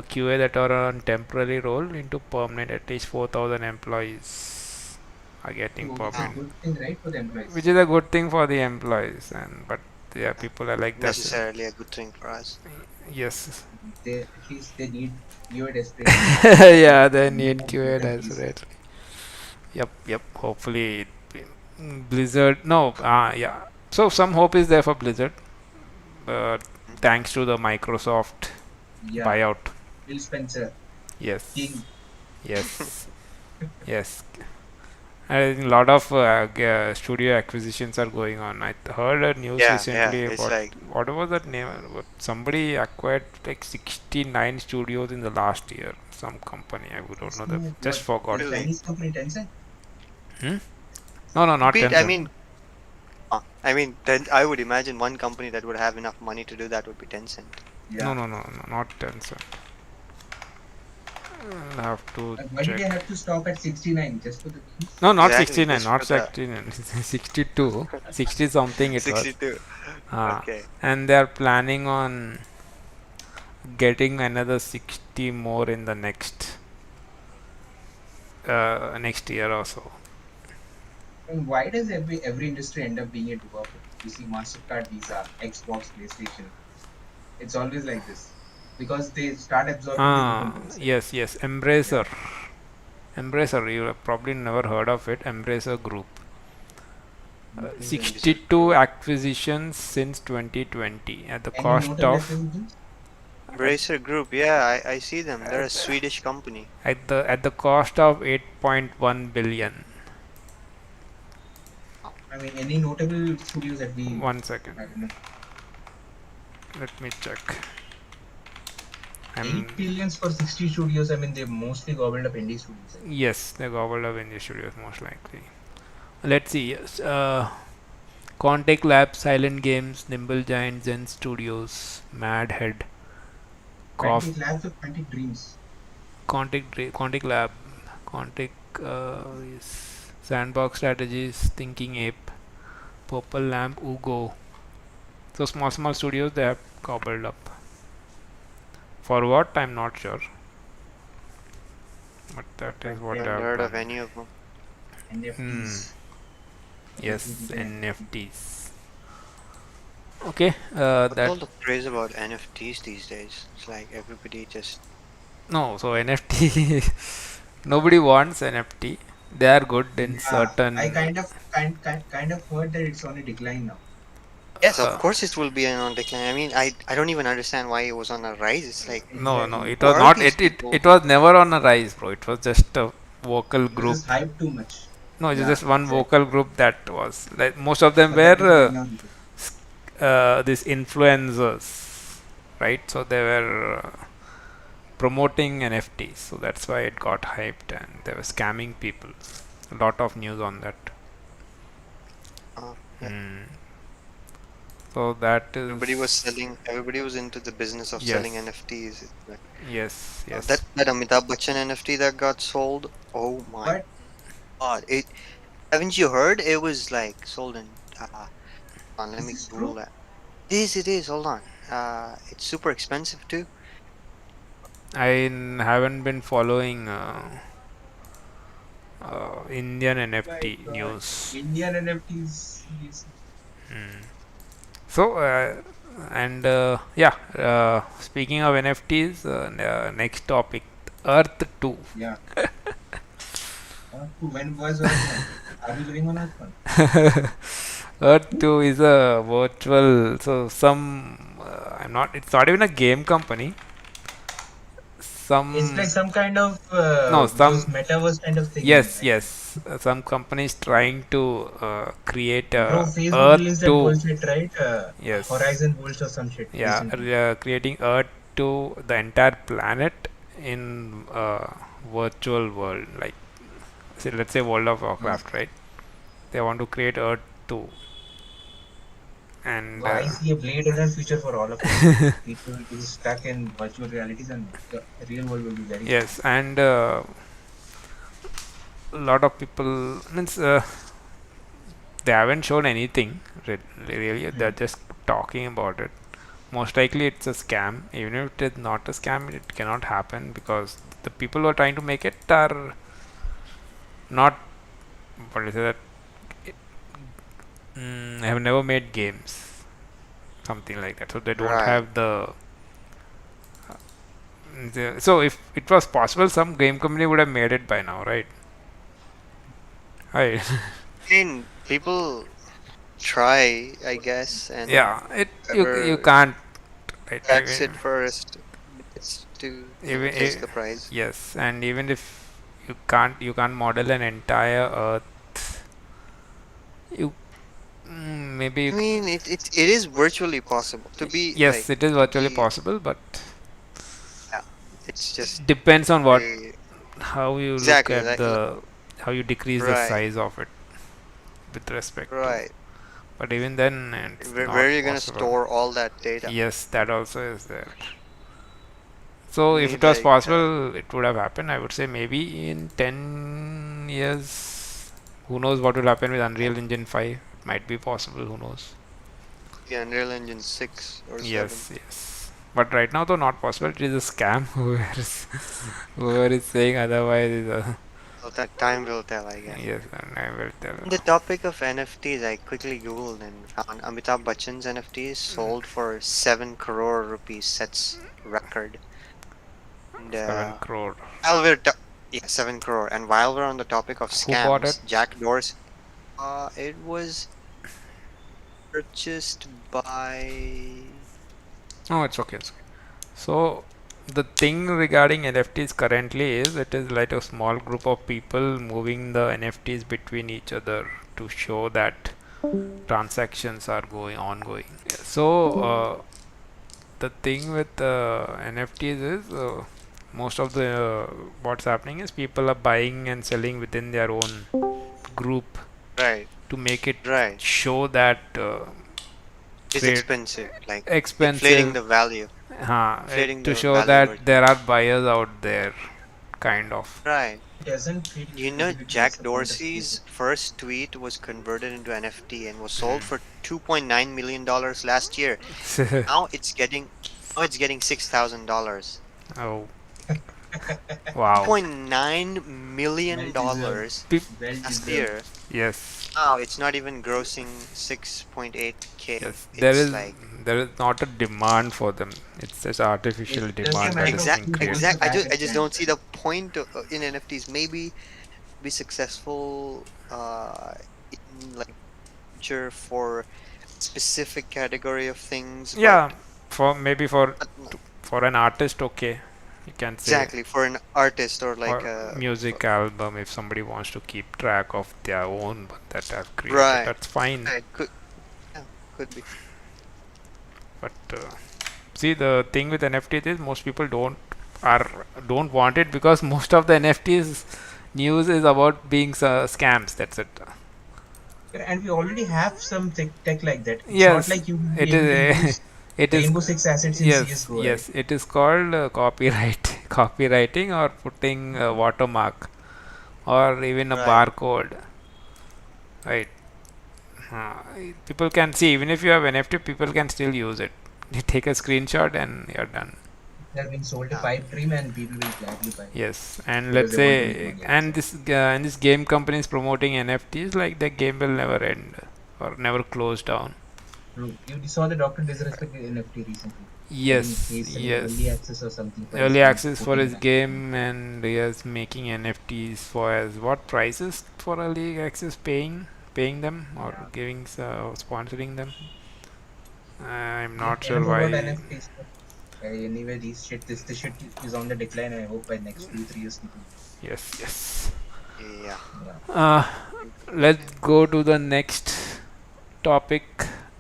Speaker 2: QA that are on temporary role into permanent. At least 4,000 employees are getting
Speaker 3: So, which is a
Speaker 1: Oh,
Speaker 2: permanent,
Speaker 3: good thing, right, for the
Speaker 2: which
Speaker 3: employees.
Speaker 2: is a good thing for the employees. And but yeah,
Speaker 1: yeah,
Speaker 2: people are like that's
Speaker 1: necessarily a good thing for us.
Speaker 2: yes.
Speaker 3: They at least they need QA desperately, so
Speaker 2: Yeah,
Speaker 3: they
Speaker 2: they
Speaker 3: need
Speaker 2: need
Speaker 3: more
Speaker 2: QA
Speaker 3: employees.
Speaker 2: desperately. Yep, yep. Hopefully, Blizzard. No, yeah. So some hope is there for Blizzard.
Speaker 1: Mhm.
Speaker 2: Thanks to the Microsoft
Speaker 3: Yeah,
Speaker 2: buyout.
Speaker 3: Phil Spencer,
Speaker 2: Yes,
Speaker 3: King.
Speaker 2: yes, yes. I think a lot of studio acquisitions are going on. I heard a news
Speaker 1: Yeah, yeah.
Speaker 2: recently
Speaker 1: It's
Speaker 2: about
Speaker 1: like
Speaker 2: what was that name? Somebody acquired like 69 studios in the last year. Some company, I don't
Speaker 3: It's
Speaker 2: know the
Speaker 3: who?
Speaker 2: just
Speaker 3: What? The
Speaker 2: forgot.
Speaker 1: really.
Speaker 3: Chinese company Tencent?
Speaker 2: Hmm? No, no,
Speaker 1: Could
Speaker 2: not
Speaker 1: be. I
Speaker 2: Tencent.
Speaker 1: mean, then I would imagine one company that would have enough money to do that would be Tencent.
Speaker 2: No,
Speaker 3: Yeah.
Speaker 2: no, no, no, not Tencent. I'll have to
Speaker 3: Why did they
Speaker 2: check.
Speaker 3: have to stop at 69 just for the memes?
Speaker 2: No, not
Speaker 1: Exactly,
Speaker 2: 69,
Speaker 1: just
Speaker 2: not
Speaker 1: for the
Speaker 2: 69, 62, 60 something it was.
Speaker 1: 62.
Speaker 2: Uh,
Speaker 1: Okay.
Speaker 2: and they're planning on getting another 60 more in the next year or so.
Speaker 3: And why does every industry end up being a duopoly? You see, Mastercard, Visa, Xbox, PlayStation. It's always like this because they start absorbing the incumbents, right?
Speaker 2: Yes, yes,
Speaker 3: Yeah.
Speaker 2: Embracer, you have probably never heard of it. Embracer Group.
Speaker 3: Embracer
Speaker 1: User
Speaker 2: 62
Speaker 1: group.
Speaker 2: acquisitions since 2020 at the
Speaker 3: Any
Speaker 2: cost
Speaker 3: notable
Speaker 2: of
Speaker 3: acquisitions?
Speaker 2: at,
Speaker 1: Embracer Group. Yeah, I see them. They're a
Speaker 2: at,
Speaker 1: Swedish company.
Speaker 2: at the cost of 8.1 billion.
Speaker 1: Oh,
Speaker 3: I mean, any notable studios that we,
Speaker 2: 1 second,
Speaker 3: I don't know,
Speaker 2: let me check. I'm
Speaker 3: 8 billions for 60 studios. I mean, they mostly gobbled up indie studios, I think.
Speaker 2: Yes, the gobbled up in the studios most likely. Let's see. Yes, Contact Labs, Silent Games, Nimble Giant, Zen Studios, Madhead, Cough,
Speaker 3: Quantic Labs or Quantic Dreams?
Speaker 2: Contact Lab, Contact yes, Sandbox Strategies, Thinking Ape, Purple Lamp, Ugo. So small studios they have gobbled up. For what I'm not sure, but that is
Speaker 3: But
Speaker 2: what they
Speaker 3: yeah,
Speaker 1: haven't
Speaker 2: have
Speaker 1: heard of
Speaker 2: done.
Speaker 1: any of them.
Speaker 2: Hmm.
Speaker 3: NFTs,
Speaker 2: Yes,
Speaker 3: everything NFT.
Speaker 2: NFTs. Okay,
Speaker 1: What's all
Speaker 2: that
Speaker 1: the praise about NFTs these days? It's like everybody just
Speaker 2: No, so NFT, nobody wants NFT. They are good in
Speaker 3: Yeah, I
Speaker 2: certain.
Speaker 3: kind of heard that it's on a decline now.
Speaker 1: Yes, of
Speaker 2: Uh,
Speaker 1: course it will be on decline. I mean, I don't even understand why it was on a rise. It's like,
Speaker 2: no, no,
Speaker 3: Exactly.
Speaker 2: it
Speaker 1: who
Speaker 2: was
Speaker 1: are
Speaker 2: not.
Speaker 1: these
Speaker 2: It
Speaker 1: people?
Speaker 2: was never on a rise, bro. It was just a vocal
Speaker 3: It was
Speaker 2: group.
Speaker 3: just hyped too much.
Speaker 2: No, it was
Speaker 3: Yeah,
Speaker 2: just one
Speaker 3: exactly.
Speaker 2: vocal group that was like most of them
Speaker 3: But that is
Speaker 2: were
Speaker 3: going down again.
Speaker 2: these influencers, right? So they were promoting NFTs, so that's why it got hyped, and they were scamming people. A lot of news on that.
Speaker 1: Yeah.
Speaker 2: Mm. So that
Speaker 1: Everybody was
Speaker 2: is
Speaker 1: selling. Everybody was into the business of selling
Speaker 2: yes,
Speaker 1: NFTs. It's like,
Speaker 2: yes,
Speaker 1: that
Speaker 2: yes.
Speaker 1: that Amitabh Bachchan NFT that got sold. Oh my
Speaker 3: But
Speaker 1: God! It haven't you heard? It was like sold in. Let
Speaker 3: is
Speaker 1: me
Speaker 3: this
Speaker 1: Google
Speaker 3: true?
Speaker 1: that. It is. Hold on. It's super expensive too.
Speaker 2: Haven't been following Indian
Speaker 3: My
Speaker 2: NFT
Speaker 3: God.
Speaker 2: news.
Speaker 3: Indian NFTs, seriously.
Speaker 2: Mm. So, and yeah, speaking of NFTs, next topic, Earth 2.
Speaker 3: Yeah. Earth 2. When was Earth 1? Are we living on Earth 1?
Speaker 2: Earth 2 is a virtual, so some, I'm not, it's not even a game company.
Speaker 3: It's like
Speaker 2: Some,
Speaker 3: some kind of
Speaker 2: no,
Speaker 3: those
Speaker 2: some,
Speaker 3: metaverse kind of thing,
Speaker 2: yes,
Speaker 3: I think.
Speaker 2: yes, some companies trying to create
Speaker 3: Bro,
Speaker 2: a
Speaker 3: Facebook
Speaker 2: Earth
Speaker 3: released that
Speaker 2: 2,
Speaker 3: bullshit, right?
Speaker 2: yes,
Speaker 3: Horizon Worlds or some shit
Speaker 2: yeah,
Speaker 3: recently.
Speaker 2: creating Earth 2, the entire planet in virtual world, like, say, let's say World of
Speaker 3: Yeah.
Speaker 2: Warcraft, right? They want to create Earth 2, and
Speaker 3: So I see a Blade Runner future for all of us. People will be stuck in virtual realities and the real world will be very fun.
Speaker 2: yes, and a lot of people means they haven't shown anything really. They're
Speaker 3: Hmm.
Speaker 2: just talking about it. Most likely, it's a scam. Even if it is not a scam, it cannot happen because the people who are trying to make it are not. What is it? Have never made games, something like that. So they don't
Speaker 1: Right.
Speaker 2: have so if it was possible, some game company would have made it by now, right? Right.
Speaker 1: I mean, people try, I guess, and
Speaker 2: Yeah. It you
Speaker 1: whoever
Speaker 2: can't. Right.
Speaker 1: catch it first gets to,
Speaker 2: Even
Speaker 1: takes the prize.
Speaker 2: yes, and even if you can't model an entire Earth. You maybe
Speaker 1: I mean, it is virtually possible to be
Speaker 2: yes,
Speaker 1: like
Speaker 2: it is
Speaker 1: to
Speaker 2: virtually
Speaker 1: be.
Speaker 2: possible, but
Speaker 1: Yeah, it's just
Speaker 2: depends on what
Speaker 1: very
Speaker 2: how you look
Speaker 1: exactly
Speaker 2: at the how you decrease the
Speaker 1: right,
Speaker 2: size of it with respect to.
Speaker 1: right.
Speaker 2: But even then, it's
Speaker 1: Where
Speaker 2: not
Speaker 1: are you gonna
Speaker 2: possible.
Speaker 1: store all that data?
Speaker 2: Yes, that also is there. So
Speaker 1: You
Speaker 2: if
Speaker 1: need
Speaker 2: it was
Speaker 1: like
Speaker 2: possible, it would have happened. I would say maybe in 10 years. Who knows what will happen with Unreal Engine 5? It might be possible. Who knows?
Speaker 1: the Unreal Engine 6 or 7.
Speaker 2: Yes, yes. But right now, though, not possible. It is a scam. Whoever is saying otherwise is a
Speaker 1: Well, that time will tell, I guess.
Speaker 2: yes, and I will tell.
Speaker 1: On the topic of NFTs, I quickly googled and found Amitabh Bachchan's NFTs sold for 7 crore rupees. Sets record. And
Speaker 2: 7 crore.
Speaker 1: while we're to- yeah, 7 crore. And while we're on the topic of
Speaker 2: Who bought it?
Speaker 1: scams, Jack Dorsey. It was purchased by.
Speaker 2: Oh, it's okay. It's okay. So the thing regarding NFTs currently is it is like a small group of people moving the NFTs between each other to show that transactions are going ongoing. So the thing with NFTs is most of the what's happening is people are buying and selling within their own group
Speaker 1: Right,
Speaker 2: to make it
Speaker 1: right.
Speaker 2: show that
Speaker 1: It's
Speaker 2: trade
Speaker 1: expensive, like inflating
Speaker 2: expensive
Speaker 1: the value, inflating
Speaker 2: to
Speaker 1: the
Speaker 2: show
Speaker 1: value
Speaker 2: that
Speaker 1: of it.
Speaker 2: there are buyers out there, kind of.
Speaker 1: Right.
Speaker 3: It doesn't create
Speaker 1: You know,
Speaker 3: credibility. That's
Speaker 1: Jack
Speaker 3: the point of
Speaker 1: Dorsey's
Speaker 3: creating.
Speaker 1: first tweet was converted into NFT and was sold
Speaker 2: Mm.
Speaker 1: for $2.9 million last year. Now it's getting $6,000.
Speaker 2: Oh,
Speaker 1: Two
Speaker 2: wow.
Speaker 1: point nine
Speaker 3: Well
Speaker 1: million
Speaker 3: deserved.
Speaker 1: dollars
Speaker 3: Well
Speaker 1: last
Speaker 3: deserved.
Speaker 1: year.
Speaker 2: Yes,
Speaker 1: Now it's not even grossing 6.8K.
Speaker 2: yes. There
Speaker 1: It's
Speaker 2: is
Speaker 1: like
Speaker 2: there is not a demand for them. It's just artificial
Speaker 3: It's just a
Speaker 2: demand that
Speaker 3: matter
Speaker 2: is
Speaker 3: of
Speaker 2: being
Speaker 1: Exact,
Speaker 3: who wants
Speaker 2: created.
Speaker 3: to
Speaker 1: exact.
Speaker 3: back
Speaker 1: I
Speaker 3: its
Speaker 1: just
Speaker 3: brand,
Speaker 1: don't see
Speaker 3: right?
Speaker 1: the point in NFTs. Maybe be successful in like future for specific category of things,
Speaker 2: Yeah, for maybe for
Speaker 1: but
Speaker 2: for an artist, okay, you can say,
Speaker 1: exactly for an artist or like
Speaker 2: or
Speaker 1: a
Speaker 2: music album if somebody wants to keep track of their own one that I've created,
Speaker 1: right,
Speaker 2: that's fine.
Speaker 1: right, yeah, could be.
Speaker 2: But see, the thing with NFTs is most people don't want it because most of the NFTs news is about being scams. That's it.
Speaker 3: And we already have some tech like that. It's not
Speaker 2: Yes,
Speaker 3: like you will be
Speaker 2: it
Speaker 3: able to
Speaker 2: is.
Speaker 3: use
Speaker 2: It is.
Speaker 3: Rainbow Six assets in
Speaker 2: Yes,
Speaker 3: CSGO, right?
Speaker 2: yes. It is called copyright, copywriting, or putting a watermark, or even a
Speaker 1: Right.
Speaker 2: barcode. Right. Uh, People can see even if you have NFT, people can still use it. You take a screenshot and you're done.
Speaker 3: It has been sold a
Speaker 1: Yeah.
Speaker 3: pipe dream, and people will gladly buy it
Speaker 2: Yes, and
Speaker 3: because
Speaker 2: let's
Speaker 3: they want to make
Speaker 2: say,
Speaker 3: money out of
Speaker 2: and
Speaker 3: it.
Speaker 2: this game company is promoting NFTs like the game will never end or never close down.
Speaker 3: True. You saw the Doctor Disrespect NFT recently. I think
Speaker 2: Yes,
Speaker 3: he's selling early
Speaker 2: yes.
Speaker 3: access or something for his
Speaker 2: Early
Speaker 3: game,
Speaker 2: access for
Speaker 3: putting it
Speaker 2: his
Speaker 3: as a game.
Speaker 2: game, and he is making NFTs for as what prices for early access, paying them or
Speaker 3: Yeah.
Speaker 2: giving sponsoring them. I'm
Speaker 3: Yeah,
Speaker 2: not
Speaker 3: never
Speaker 2: sure
Speaker 3: know about
Speaker 2: why.
Speaker 3: NFTs. But anyway, this shit is on the decline. I hope by next 2 3 years people.
Speaker 2: Yes, yes.
Speaker 1: Yeah.
Speaker 3: Yeah.
Speaker 2: Uh, let's
Speaker 1: Interesting.
Speaker 2: go to the next topic.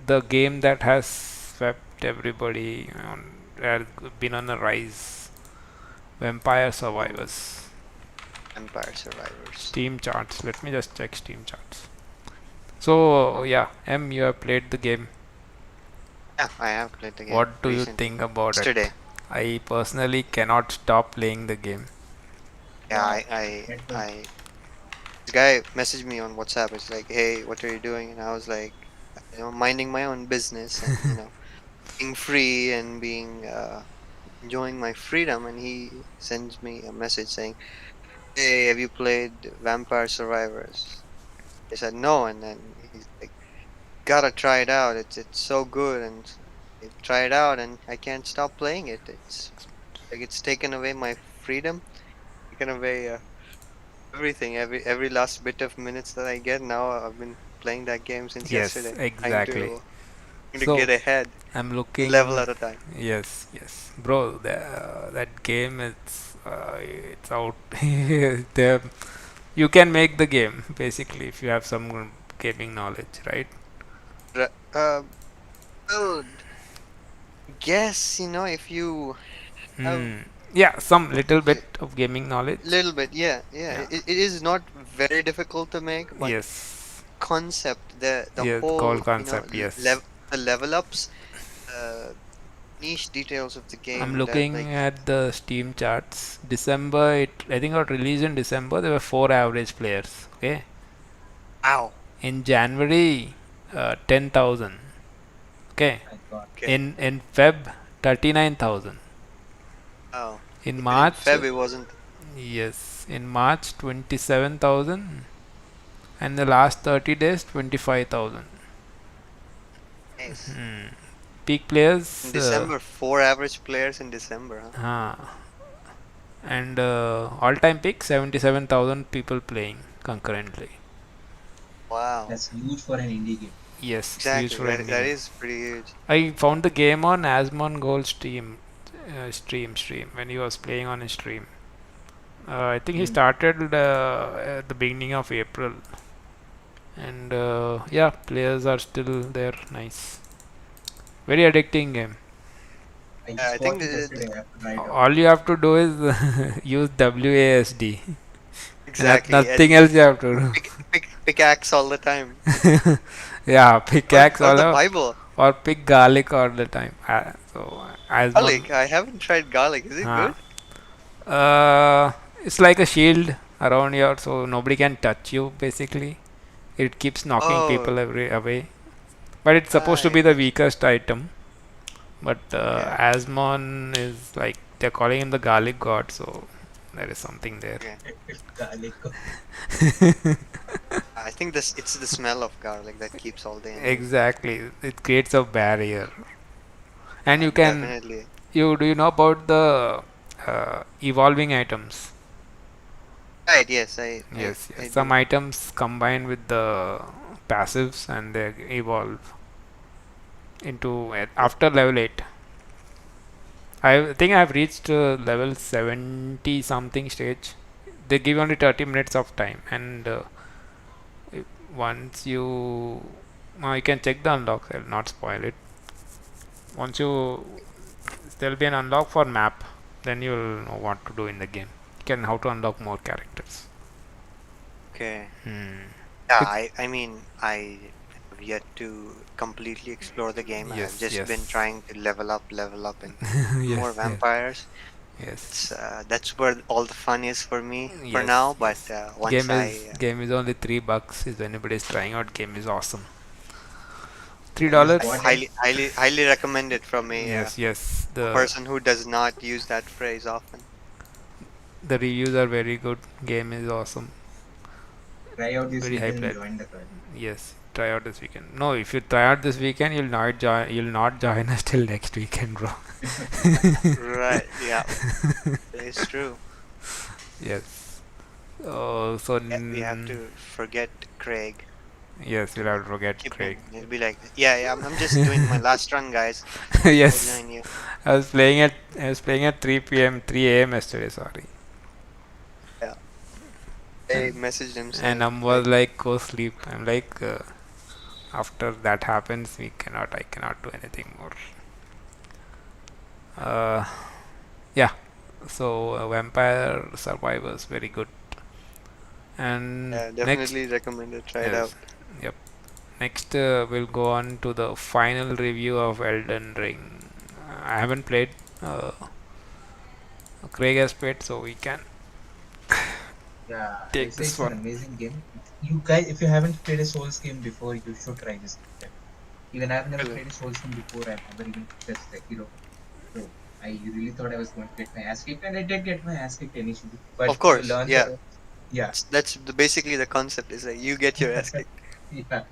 Speaker 2: The game that has swept everybody on, has been on the rise. Vampire
Speaker 1: Oh,
Speaker 2: Survivors.
Speaker 1: Empire Survivors.
Speaker 2: Steam charts. Let me just check Steam charts. So yeah, M, you have played the game.
Speaker 1: Yeah, I have played the game
Speaker 2: What do you
Speaker 1: recently.
Speaker 2: think about it?
Speaker 1: Yesterday.
Speaker 2: I personally cannot stop playing the game.
Speaker 1: Yeah,
Speaker 3: Wow. That was
Speaker 1: this guy messaged me on WhatsApp. It's like, hey, what are you doing? And I was like, minding my own business and being free and being enjoying my freedom. And he sends me a message saying, hey, have you played Vampire Survivors? I said no, and then he's like, gotta try it out. It's so good, and I try it out, and I can't stop playing it. It's like it's taken away my freedom, taken away everything, every last bit of minutes that I get. Now I've been playing that game since
Speaker 2: Yes,
Speaker 1: yesterday,
Speaker 2: exactly.
Speaker 1: trying to
Speaker 2: So
Speaker 1: get ahead,
Speaker 2: I'm
Speaker 1: one level
Speaker 2: looking.
Speaker 1: at a time.
Speaker 2: Yes, yes, bro. That game it's out. the You can make the game basically if you have some gaming knowledge, right?
Speaker 1: Ra- Uh, well, guess if you have
Speaker 2: Hmm. Yeah, some
Speaker 1: what to
Speaker 2: little bit
Speaker 1: say,
Speaker 2: of gaming knowledge.
Speaker 1: little bit, yeah, yeah.
Speaker 2: Yeah.
Speaker 1: It is not very difficult to make, but
Speaker 2: Yes.
Speaker 1: concept, the
Speaker 2: Yeah, the call
Speaker 1: whole,
Speaker 2: concept. Yes.
Speaker 1: the level ups, uh, niche details of the
Speaker 2: I'm
Speaker 1: game that
Speaker 2: looking
Speaker 1: like
Speaker 2: at the Steam charts. December, I think got released in December. There were four average players. Okay.
Speaker 1: wow.
Speaker 2: In January, 10,000. Okay.
Speaker 3: my God.
Speaker 1: Okay.
Speaker 2: In Feb, 39,000.
Speaker 1: Wow.
Speaker 2: In
Speaker 1: Even in
Speaker 2: March,
Speaker 1: Feb it wasn't
Speaker 2: yes. In March, 27,000. And the last 30 days, 25,000.
Speaker 1: nice.
Speaker 2: Peak
Speaker 1: In
Speaker 2: players,
Speaker 1: December, four average players in December, huh?
Speaker 2: uh, and all-time peak 77,000 people playing concurrently.
Speaker 1: Wow.
Speaker 3: That's huge for an indie game.
Speaker 2: Yes, it's huge
Speaker 1: Exactly.
Speaker 2: for
Speaker 1: That
Speaker 2: India.
Speaker 1: is pretty huge.
Speaker 2: I found the game on Asmon Gold stream when he was playing on his stream. I think he
Speaker 3: Hmm.
Speaker 2: started at the beginning of April, and yeah, players are still there. Nice, very addicting game.
Speaker 3: I
Speaker 1: Yeah, I
Speaker 3: just
Speaker 1: think
Speaker 3: bought it yesterday. I have to try it out.
Speaker 2: All you have to do is use WASD.
Speaker 1: exactly.
Speaker 2: Nothing
Speaker 1: And
Speaker 2: else you have to
Speaker 1: pickaxe all the time.
Speaker 2: do. Yeah, pickaxe
Speaker 1: Or
Speaker 2: all
Speaker 1: the
Speaker 2: over,
Speaker 1: Bible.
Speaker 2: or pick garlic all the time. So Asmon,
Speaker 1: Garlic. I haven't tried garlic. Is it
Speaker 2: huh.
Speaker 1: good?
Speaker 2: It's like a shield around you, so nobody can touch you. Basically, it keeps knocking
Speaker 1: Oh,
Speaker 2: people away. But it's supposed to be
Speaker 1: right.
Speaker 2: the weakest item. But
Speaker 1: Okay.
Speaker 2: Asmon is like they're calling him the garlic god, so there is something there.
Speaker 1: Okay.
Speaker 3: Garlic.
Speaker 1: I think it's the smell of garlic that keeps all the enemies.
Speaker 2: Exactly, it creates a barrier. And you can
Speaker 1: Definitely.
Speaker 2: you do you know about the evolving items?
Speaker 1: Right. Yes.
Speaker 2: Yes,
Speaker 1: I
Speaker 2: yes. Some
Speaker 1: do.
Speaker 2: items combine with the passives and they evolve into
Speaker 1: Okay.
Speaker 2: after level 8. I think I've reached level 70 something stage. They give only 30 minutes of time, and once you can check the unlocks. I'll not spoil it. Once you there'll be an unlock for map, then you'll know what to do in the game. You can how to unlock more characters.
Speaker 1: Okay.
Speaker 2: Hmm.
Speaker 1: Yeah.
Speaker 2: It,
Speaker 1: I mean, I have yet to completely explore the game. I've
Speaker 2: yes,
Speaker 1: just been
Speaker 2: yes,
Speaker 1: trying to level up, and more
Speaker 2: yes, yes,
Speaker 1: vampires.
Speaker 2: yes,
Speaker 1: That's where all the fun is for me for
Speaker 2: yes,
Speaker 1: now. But
Speaker 2: yes.
Speaker 1: once I
Speaker 2: Game is only $3. If anybody's trying out, game is awesome. three
Speaker 3: I just
Speaker 1: I
Speaker 2: dollars.
Speaker 3: bought it.
Speaker 1: highly recommend it from
Speaker 2: Yes, yes.
Speaker 1: a person who does not use that phrase often.
Speaker 2: The reviews are very good. Game is awesome.
Speaker 3: Try out this
Speaker 2: Very
Speaker 3: weekend
Speaker 2: hyped.
Speaker 3: and join the club.
Speaker 2: Yes, try out this weekend. No, if you try out this weekend, you'll not join. You'll not join us till next weekend, bro.
Speaker 1: Right. Yeah. It's true.
Speaker 2: Yes. Oh, so
Speaker 1: Yeah, we have to forget Craig.
Speaker 2: yes, we'll have to forget
Speaker 1: Keep
Speaker 2: Craig.
Speaker 1: him. He'll be like, yeah, yeah. I'm just doing my last run, guys. I'll
Speaker 2: Yes,
Speaker 1: join you.
Speaker 2: I was playing at 3 p.m. 3 a.m. yesterday. Sorry,
Speaker 1: Yeah. I
Speaker 2: and
Speaker 1: messaged him
Speaker 2: and I
Speaker 1: saying
Speaker 2: was
Speaker 1: like,
Speaker 2: like, go sleep. I'm like, after that happens, I cannot do anything more. Uh, yeah. So Vampire Survivors, very good. And
Speaker 1: yeah,
Speaker 2: next,
Speaker 1: definitely recommend it. Try it
Speaker 2: yes,
Speaker 1: out.
Speaker 2: yep. Next, we'll go on to the final review of Elden Ring. I haven't played. Craig has played, so we can
Speaker 3: Yeah, I'll
Speaker 2: take
Speaker 3: say
Speaker 2: this
Speaker 3: it's an
Speaker 2: one.
Speaker 3: amazing game. You guys, if you haven't played a Souls game before, you should try this game. Definitely. Even I've never
Speaker 1: Really?
Speaker 3: played a Souls game before. I've never even touched Sekiro. So I really thought I was going to get my ass kicked, and I did get my ass kicked initially. But
Speaker 1: Of
Speaker 3: you
Speaker 1: course.
Speaker 3: learn
Speaker 1: Yeah.
Speaker 3: the yeah,
Speaker 1: Basically the concept is that you get your ass kicked.
Speaker 3: yeah.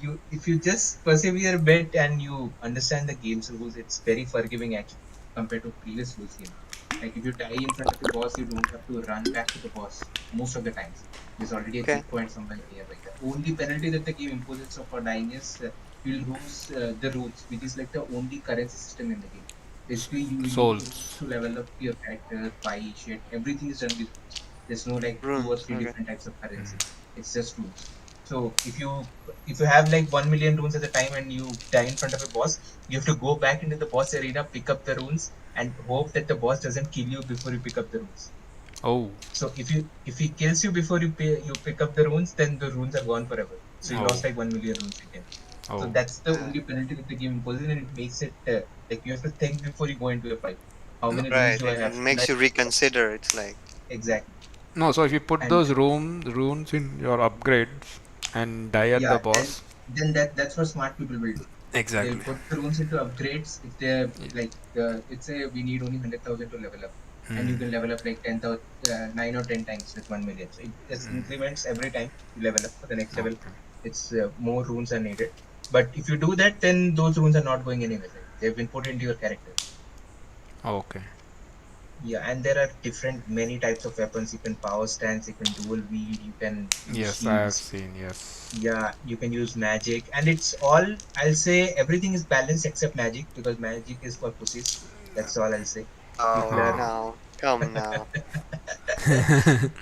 Speaker 3: You if you just persevere a bit and you understand the game's rules, it's very forgiving actually compared to previous Souls game. Like if you die in front of a boss, you don't have to run back to the boss most of the times. There's already a
Speaker 1: Okay.
Speaker 3: checkpoint somewhere nearby. The only penalty that the game imposes for dying is you'll lose the runes, which is like the only currency system in the game. Basically, you use runes
Speaker 2: Souls.
Speaker 3: to level up your character, buy shit. Everything is done with runes. There's no like two or
Speaker 1: Runes.
Speaker 3: three
Speaker 1: Okay.
Speaker 3: different types of currency.
Speaker 2: Mm.
Speaker 3: It's just runes. So if you have like 1 million runes at the time and you die in front of a boss, you have to go back into the boss arena, pick up the runes, and hope that the boss doesn't kill you before you pick up the runes.
Speaker 2: Oh,
Speaker 3: So if he kills you before you pick up the runes, then the runes are gone forever. So you
Speaker 2: oh,
Speaker 3: lost like 1 million runes again. So
Speaker 2: oh.
Speaker 3: that's the
Speaker 1: Uh,
Speaker 3: only penalty that the game imposes, and it makes it like you have to think before you go into a fight. How
Speaker 2: No,
Speaker 3: many runes
Speaker 1: right.
Speaker 3: do I
Speaker 1: It
Speaker 3: have? Should I
Speaker 1: makes you reconsider. It's like,
Speaker 3: exactly?
Speaker 2: no. So if you put
Speaker 3: And
Speaker 2: those runes in your upgrades and die at the
Speaker 3: yeah, then
Speaker 2: boss,
Speaker 3: then that's what smart people will do. They'll
Speaker 2: exactly.
Speaker 3: put the runes into upgrades if they're like let's say we need only 100,000 to level up, and you
Speaker 2: Mm.
Speaker 3: can level up like 10,000, 9 or 10 times with 1 million. So it just increments every time you level up for the next level.
Speaker 2: Okay.
Speaker 3: It's more runes are needed. But if you do that, then those runes are not going anywhere. Right? They've been put into your character.
Speaker 2: Okay.
Speaker 3: Yeah, and there are different many types of weapons. You can power stance, you can dual wield, you can use
Speaker 2: Yes, I have
Speaker 3: shields.
Speaker 2: seen. Yes.
Speaker 3: Yeah, you can use magic, and it's all I'll say everything is balanced except magic because magic is for pussies. That's all I'll say. People
Speaker 1: oh
Speaker 3: are
Speaker 2: Oh.
Speaker 1: no, come now.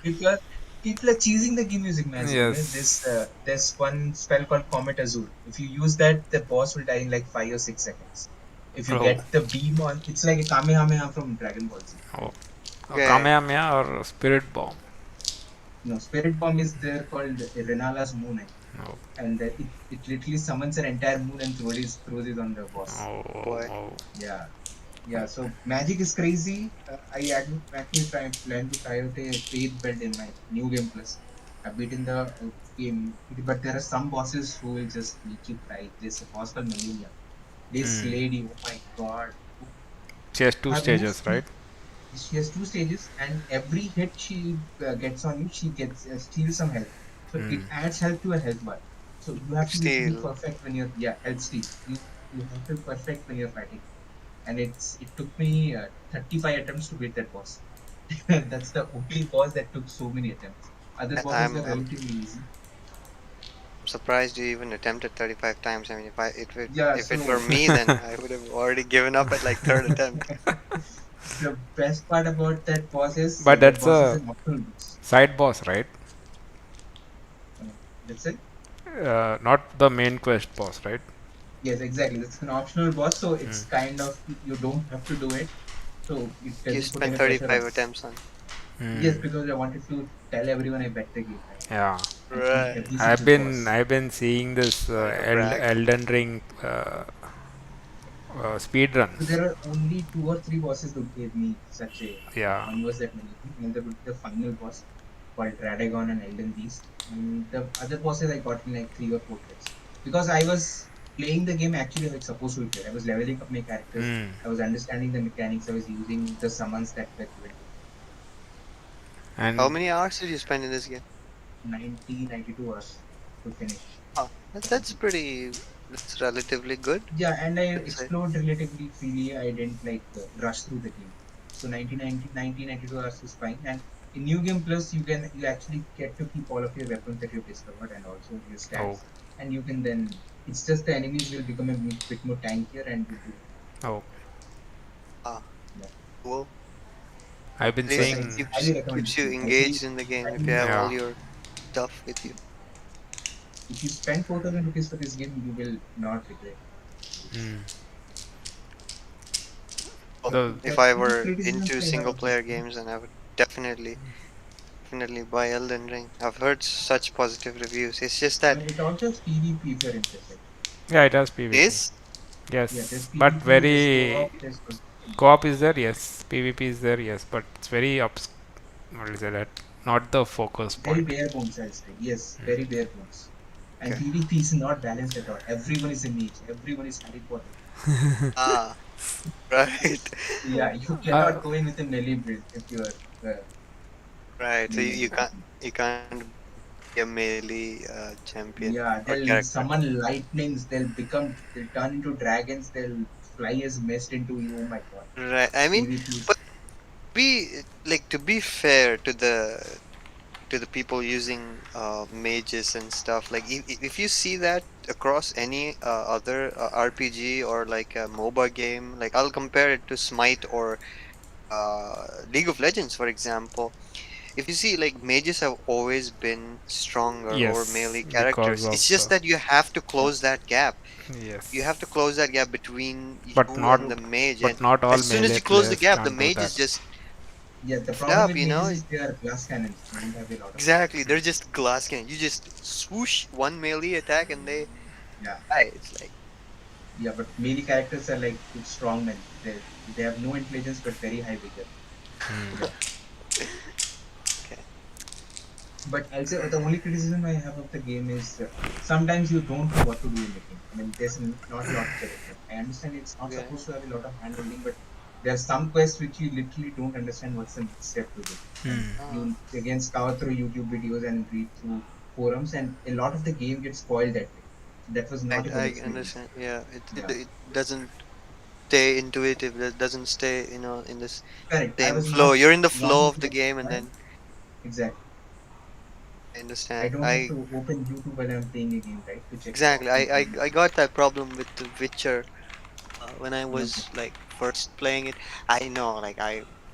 Speaker 3: people are people are cheesing the game using magic, man.
Speaker 2: Yes.
Speaker 3: There's one spell called Comet Azure. If you use that, the boss will die in like 5 or 6 seconds. If you
Speaker 2: Oh.
Speaker 3: get the beam on, it's like a Kamehameha from Dragon Ball Z.
Speaker 2: Oh.
Speaker 1: Okay.
Speaker 2: Kamehameha or Spirit Bomb.
Speaker 3: No, Spirit Bomb is there called Renala's Moon, I think.
Speaker 2: Oh.
Speaker 3: And it literally summons an entire moon and throws it on the boss.
Speaker 2: Oh.
Speaker 1: Oh
Speaker 2: Oh.
Speaker 1: boy.
Speaker 2: Oh.
Speaker 3: Yeah, yeah. So magic is crazy. Actually plan to try out a faith build in my new game plus. I've beaten the game, but there are some bosses who will just make you cry. There's a boss called Melania. This
Speaker 2: Mm.
Speaker 3: lady, oh my god,
Speaker 2: She has two
Speaker 3: her moves
Speaker 2: stages, right?
Speaker 3: she has 2 stages, and every hit she gets on you, she gets steals some health. So it
Speaker 2: Mm.
Speaker 3: adds health to a health bar. So you have to be
Speaker 1: Steel.
Speaker 3: perfect when you're health steal. You have to be perfect when you're fighting. and it took me 35 attempts to beat that boss. That's the only boss that took so many attempts. Other
Speaker 1: I,
Speaker 3: bosses were
Speaker 1: I'm
Speaker 3: relatively easy.
Speaker 1: I'm surprised you even attempted 35 times. I mean,
Speaker 3: Yeah,
Speaker 1: if it were
Speaker 3: so
Speaker 1: me, then I would have already given up at like third attempt.
Speaker 3: the best part about that boss is
Speaker 2: But
Speaker 3: that
Speaker 2: that's
Speaker 3: boss is
Speaker 2: a
Speaker 3: an optional boss.
Speaker 2: side boss, right?
Speaker 3: Uh, that's it.
Speaker 2: Not the main quest boss, right?
Speaker 3: Yes, exactly. That's an optional boss, so it's kind of you don't have to do it, so it
Speaker 1: You
Speaker 3: doesn't put
Speaker 1: spent
Speaker 3: any pressure on
Speaker 1: 35
Speaker 3: you.
Speaker 1: attempts on.
Speaker 3: Yes,
Speaker 2: Hmm.
Speaker 3: because I wanted to tell everyone I bet the game.
Speaker 2: Yeah.
Speaker 3: I beat
Speaker 1: Right.
Speaker 3: every
Speaker 2: I've
Speaker 3: single
Speaker 2: been
Speaker 3: boss.
Speaker 2: I've been seeing this
Speaker 1: Way to brag.
Speaker 2: Elden Ring speed
Speaker 3: So
Speaker 2: runs.
Speaker 3: there are only two or three bosses that gave me such a
Speaker 2: Yeah.
Speaker 3: converse that many. And there would be the final boss called Radagon and Elden Beast. And the other bosses I got in like 3 or 4 hits. Because I was playing the game actually how it's supposed to be played. I was leveling up my characters.
Speaker 2: Hmm.
Speaker 3: I was understanding the mechanics. I was using the summons that were given to me.
Speaker 1: How
Speaker 2: And
Speaker 1: many hours did you spend in this game?
Speaker 3: 92 hours to finish
Speaker 1: Oh,
Speaker 3: to
Speaker 1: that's
Speaker 3: complete.
Speaker 1: pretty. That's relatively good,
Speaker 3: Yeah, and I
Speaker 1: I'd say.
Speaker 3: explored relatively freely. I didn't like rush through the game. So 1992 hours is fine. And in New Game Plus, you actually get to keep all of your weapons that you've discovered and also your
Speaker 2: oh,
Speaker 3: stats. And you can then it's just the enemies will become a bit more tankier and you'll do
Speaker 2: oh,
Speaker 1: Ah,
Speaker 3: yeah.
Speaker 1: cool.
Speaker 2: I've been
Speaker 1: At
Speaker 3: But
Speaker 1: least
Speaker 3: I
Speaker 1: it
Speaker 2: saying,
Speaker 3: highly recommend
Speaker 1: keeps
Speaker 3: this
Speaker 1: you
Speaker 3: game.
Speaker 1: engaged in the game if you have all
Speaker 2: yeah.
Speaker 1: your stuff with you.
Speaker 3: If you spend 4,000 rupees for this game, you will not regret it.
Speaker 2: Hmm.
Speaker 1: Oh,
Speaker 2: The
Speaker 1: if
Speaker 3: The
Speaker 1: I
Speaker 3: only
Speaker 1: were
Speaker 3: criticisms
Speaker 1: into
Speaker 3: I have
Speaker 1: single
Speaker 3: of this
Speaker 1: player
Speaker 3: game,
Speaker 1: games, then I would definitely buy Elden Ring. I've heard such positive reviews. It's just
Speaker 3: I
Speaker 1: that
Speaker 3: mean, it also has PvP if you're interested.
Speaker 2: yeah, it has
Speaker 1: it
Speaker 2: PvP.
Speaker 1: is.
Speaker 3: Yeah, there's
Speaker 2: Yes, but
Speaker 3: PvP, there's
Speaker 2: very
Speaker 3: co-op, there's
Speaker 2: co-op is there. Yes, PvP is there. Yes, but it's very what is it? Not the focus
Speaker 3: very
Speaker 2: point.
Speaker 3: bare bones, I'll say. Yes, very bare bones. And
Speaker 1: Okay.
Speaker 3: PvP is not balanced at all. Everyone is a mage. Everyone is Harry Potter.
Speaker 1: Ah, right.
Speaker 3: Yeah, you
Speaker 2: Uh,
Speaker 3: cannot go in with a melee build if you are
Speaker 1: Right. So
Speaker 3: playing against me.
Speaker 1: you can't be a melee champion
Speaker 3: Yeah,
Speaker 1: or
Speaker 3: they'll
Speaker 1: character.
Speaker 3: summon lightnings. They'll turn into dragons. They'll fly as mist into you. Oh my god.
Speaker 1: Right. I mean,
Speaker 3: PvP
Speaker 1: but
Speaker 3: is
Speaker 1: to be fair to the people using mages and stuff, like if you see that across any other RPG or like a MOBA game, like I'll compare it to Smite or League of Legends, for example. If you see, like mages have always been stronger over
Speaker 2: yes,
Speaker 1: melee
Speaker 2: because
Speaker 1: characters.
Speaker 2: of
Speaker 1: It's just
Speaker 2: the
Speaker 1: that you have to close that gap. You have to
Speaker 2: yes,
Speaker 1: close that gap between
Speaker 2: but
Speaker 1: you
Speaker 2: not
Speaker 1: and the mage,
Speaker 2: but
Speaker 1: and
Speaker 2: not all
Speaker 1: as soon as
Speaker 2: melee
Speaker 1: you close the
Speaker 2: players
Speaker 1: gap, the
Speaker 2: can't do
Speaker 1: mage
Speaker 2: that.
Speaker 1: is just
Speaker 3: yeah. The
Speaker 1: puffed
Speaker 3: problem
Speaker 1: up.
Speaker 3: with mages is they are glass cannons. They don't have a lot of health.
Speaker 1: Exactly. They're just glass cannon. You just swoosh one melee attack and they
Speaker 3: Yeah,
Speaker 1: die. It's like,
Speaker 3: yeah. But melee characters are like strong men. They have no intelligence but very high vigor. So yeah.
Speaker 1: okay.
Speaker 3: But I'll say the only criticism I have of the game is sometimes you don't know what to do in the game. I mean, there's not a lot of direction. I understand it's not
Speaker 1: Okay.
Speaker 3: supposed to have a lot of hand holding, but there are some quests which you literally don't understand what's the next step to do. And
Speaker 1: Uh,
Speaker 3: you again scour through YouTube videos and read through forums, and a lot of the game gets spoiled that way. So that was not a good
Speaker 1: I
Speaker 3: experience.
Speaker 1: understand. Yeah,
Speaker 3: Yeah,
Speaker 1: it doesn't stay intuitive. It doesn't stay, in this
Speaker 3: correct. I
Speaker 1: same
Speaker 3: was
Speaker 1: flow.
Speaker 3: not
Speaker 1: You're in the flow
Speaker 3: wanting
Speaker 1: of
Speaker 3: to
Speaker 1: the game, and
Speaker 3: explore.
Speaker 1: then
Speaker 3: Exactly.
Speaker 1: I
Speaker 3: I
Speaker 1: understand.
Speaker 3: don't have to open YouTube while I'm playing a game, right, to check
Speaker 1: Exactly.
Speaker 3: talks and
Speaker 1: I
Speaker 3: comments.
Speaker 1: got that problem with The Witcher when I
Speaker 3: Okay.
Speaker 1: was like first playing it. I know, like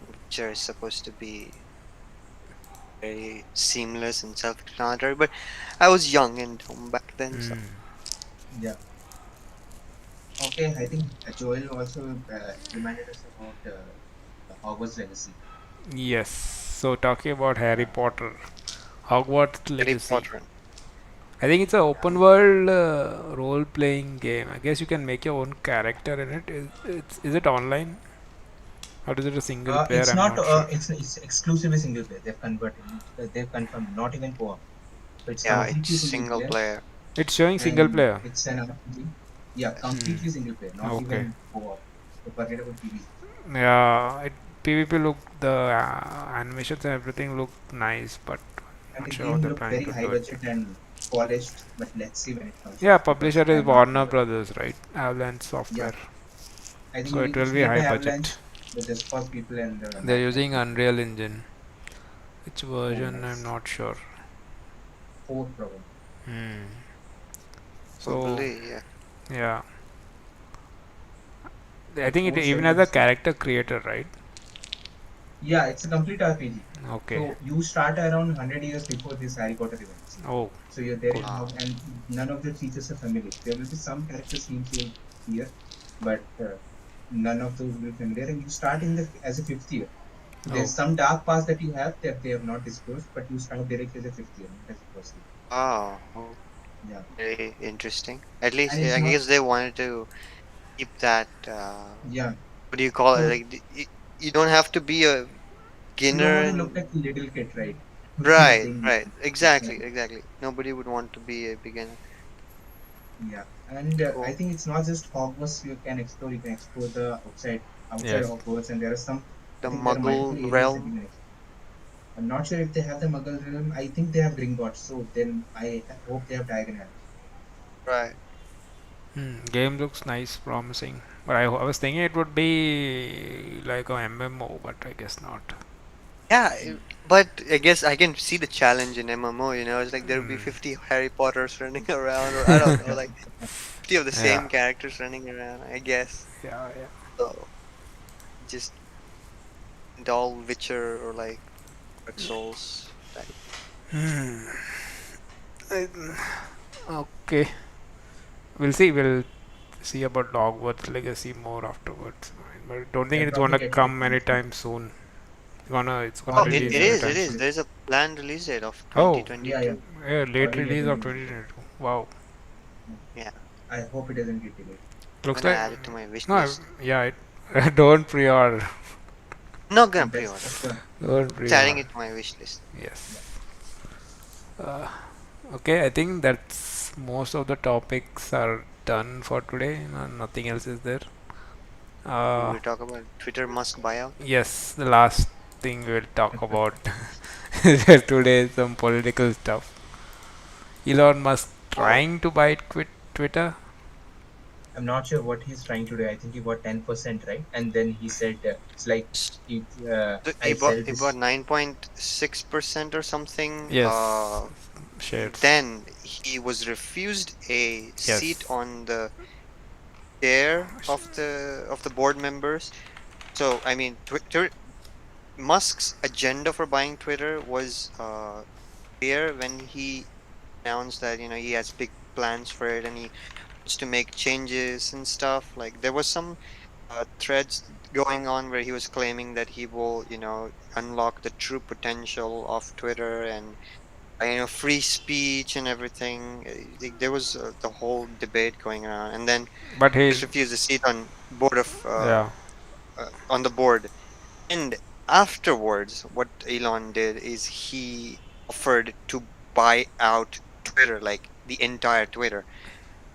Speaker 1: Witcher is supposed to be very seamless and self-explanatory, but I was young and dumb back then, so
Speaker 3: Yeah. Okay, I think Joel also reminded us about Hogwarts Legacy.
Speaker 2: Yes. So talking about Harry
Speaker 3: Yeah,
Speaker 2: Potter, Hogwarts
Speaker 1: Harry
Speaker 2: Legacy.
Speaker 1: Potter.
Speaker 2: I think it's an
Speaker 3: yeah.
Speaker 2: open world role-playing game. I guess you can make your own character in it. Is it online or is it a single player?
Speaker 3: It's
Speaker 2: I'm
Speaker 3: not.
Speaker 2: not sure.
Speaker 3: It's exclusively single player. They've converted. They've confirmed. Not even co-op. So it's
Speaker 1: Yeah, it's
Speaker 3: completely single
Speaker 1: single
Speaker 3: player,
Speaker 1: player.
Speaker 2: It's showing single
Speaker 3: and
Speaker 2: player.
Speaker 3: it's an RPG. Yeah, completely single player. Not
Speaker 2: Okay.
Speaker 3: even co-op. So forget about PvP.
Speaker 2: Yeah, PvP look the animations and everything look nice, but I'm
Speaker 3: And
Speaker 2: not
Speaker 3: the
Speaker 2: sure how
Speaker 3: game
Speaker 2: they're
Speaker 3: looked
Speaker 2: planning
Speaker 3: very
Speaker 2: to
Speaker 3: high
Speaker 2: do it.
Speaker 3: budget and polished. But let's see when it comes
Speaker 2: Yeah,
Speaker 3: out because
Speaker 2: publisher
Speaker 3: I
Speaker 2: is
Speaker 3: have not
Speaker 2: Warner
Speaker 3: heard.
Speaker 2: Brothers, right? Avalanche
Speaker 3: Yeah,
Speaker 2: Software.
Speaker 3: I think
Speaker 2: So it will
Speaker 3: it's
Speaker 2: be
Speaker 3: made by
Speaker 2: high budget.
Speaker 3: Avalanche, the Just Cause people and the
Speaker 2: They're
Speaker 3: Matt
Speaker 2: using
Speaker 3: people.
Speaker 2: Unreal Engine. Which
Speaker 3: Oh,
Speaker 2: version? I'm
Speaker 3: nice.
Speaker 2: not sure.
Speaker 3: Four probably.
Speaker 2: Hmm. So
Speaker 1: Probably, yeah.
Speaker 2: yeah, I
Speaker 3: The
Speaker 2: think it
Speaker 3: four
Speaker 2: even
Speaker 3: seven
Speaker 2: has a
Speaker 3: is
Speaker 2: character creator, right?
Speaker 3: yeah, it's a complete RPG.
Speaker 2: Okay.
Speaker 3: So you start around 100 years before these Harry Potter events.
Speaker 2: Oh,
Speaker 3: So you're there
Speaker 2: cool.
Speaker 3: in Hog, and none of the features are familiar. There will be some characters names you'll hear, but none of those will be familiar. And you start in the as a fifth year.
Speaker 2: Oh.
Speaker 3: There's some dark past that you have that they have not disclosed, but you start directly as a fifth year, not as a first year.
Speaker 1: Oh, oh,
Speaker 3: Yeah,
Speaker 1: very interesting. At least,
Speaker 3: and it's
Speaker 1: I
Speaker 3: not.
Speaker 1: guess they wanted to keep that.
Speaker 3: Yeah,
Speaker 1: What do you call it?
Speaker 3: so
Speaker 1: Like, you don't have to be a
Speaker 3: you don't
Speaker 1: beginner,
Speaker 3: want to look
Speaker 1: and
Speaker 3: like a little kid, right? When you're
Speaker 1: right,
Speaker 3: playing this
Speaker 1: right,
Speaker 3: game. Yeah,
Speaker 1: exactly, exactly. Nobody would want to be a beginner.
Speaker 3: yeah, and I
Speaker 1: Cool.
Speaker 3: think it's not just Hogwarts you can explore. You can explore the outside
Speaker 2: Yes.
Speaker 3: of Hogwarts, and there are some. I
Speaker 1: The
Speaker 3: think there are multiple
Speaker 1: Muggle
Speaker 3: areas that you
Speaker 1: realm.
Speaker 3: can explore. I'm not sure if they have the Muggle realm. I think they have Gringotts, so then I hope they have Diagon Alley.
Speaker 1: Right.
Speaker 2: Game looks nice, promising. But I was thinking it would be like a MMO, but I guess not.
Speaker 1: Yeah,
Speaker 3: Mm.
Speaker 1: but I guess I can see the challenge in MMO. It's like there will be
Speaker 2: Mm.
Speaker 1: 50 Harry Potters running around, or I don't know, like 50 of the
Speaker 2: Yeah.
Speaker 1: same characters running around. I guess.
Speaker 2: Yeah.
Speaker 1: So just all Witcher or like Dark Souls type.
Speaker 2: Yeah. Okay. We'll see. We'll see about Hogwarts Legacy more afterwards. But I don't think
Speaker 3: They'll
Speaker 2: it's
Speaker 3: probably
Speaker 2: gonna
Speaker 3: get it
Speaker 2: come
Speaker 3: eventually.
Speaker 2: anytime soon. It's gonna
Speaker 1: Oh,
Speaker 3: Probably
Speaker 1: it,
Speaker 3: they're
Speaker 2: release
Speaker 1: it
Speaker 3: gonna
Speaker 1: is, it
Speaker 2: anytime
Speaker 3: push
Speaker 1: is.
Speaker 2: soon.
Speaker 3: it.
Speaker 1: There's a planned release date of
Speaker 2: Oh,
Speaker 3: Yeah, yeah.
Speaker 1: 2022.
Speaker 2: yeah, late
Speaker 3: Early
Speaker 2: release of
Speaker 3: 2022.
Speaker 2: 2022. Wow.
Speaker 1: Yeah,
Speaker 3: I hope it doesn't get delayed.
Speaker 1: I'm
Speaker 2: Looks
Speaker 1: gonna
Speaker 2: like
Speaker 1: add it to my wish
Speaker 2: no,
Speaker 1: list.
Speaker 2: yeah. Don't pre-order.
Speaker 1: I'm not gonna
Speaker 3: That's
Speaker 1: pre-order.
Speaker 3: sure.
Speaker 2: Don't
Speaker 1: Just adding
Speaker 2: pre-order.
Speaker 1: it to my wish list.
Speaker 3: Yeah.
Speaker 2: Yes. Uh, okay, I think that's most of the topics are done for today. Nothing else is there.
Speaker 1: Will
Speaker 2: Uh,
Speaker 1: we talk about Twitter Musk buyout?
Speaker 2: yes, the last thing we'll talk about today is some political stuff. Elon Musk
Speaker 1: Oh,
Speaker 2: trying to buy Twitter.
Speaker 3: I'm not sure what he's trying to do. I think he got 10%, right? And then he said, it's like,
Speaker 1: s-
Speaker 3: if
Speaker 1: so
Speaker 3: I sell
Speaker 1: he bought
Speaker 3: this.
Speaker 1: 9.6% or something.
Speaker 2: Yes, shares.
Speaker 1: Then he was refused a seat
Speaker 2: Yes.
Speaker 1: on the chair of the board members. So I mean, Twitter Musk's agenda for buying Twitter was clear when he announced that he has big plans for it and he wants to make changes and stuff. Like there was some threads going on where he was claiming that he will unlock the true potential of Twitter and free speech and everything. Like, there was the whole debate going around, and then
Speaker 2: But
Speaker 1: just
Speaker 2: he's
Speaker 1: refused a seat on
Speaker 2: yeah.
Speaker 1: on the board. And afterwards, what Elon did is he offered to buy out Twitter, like the entire Twitter,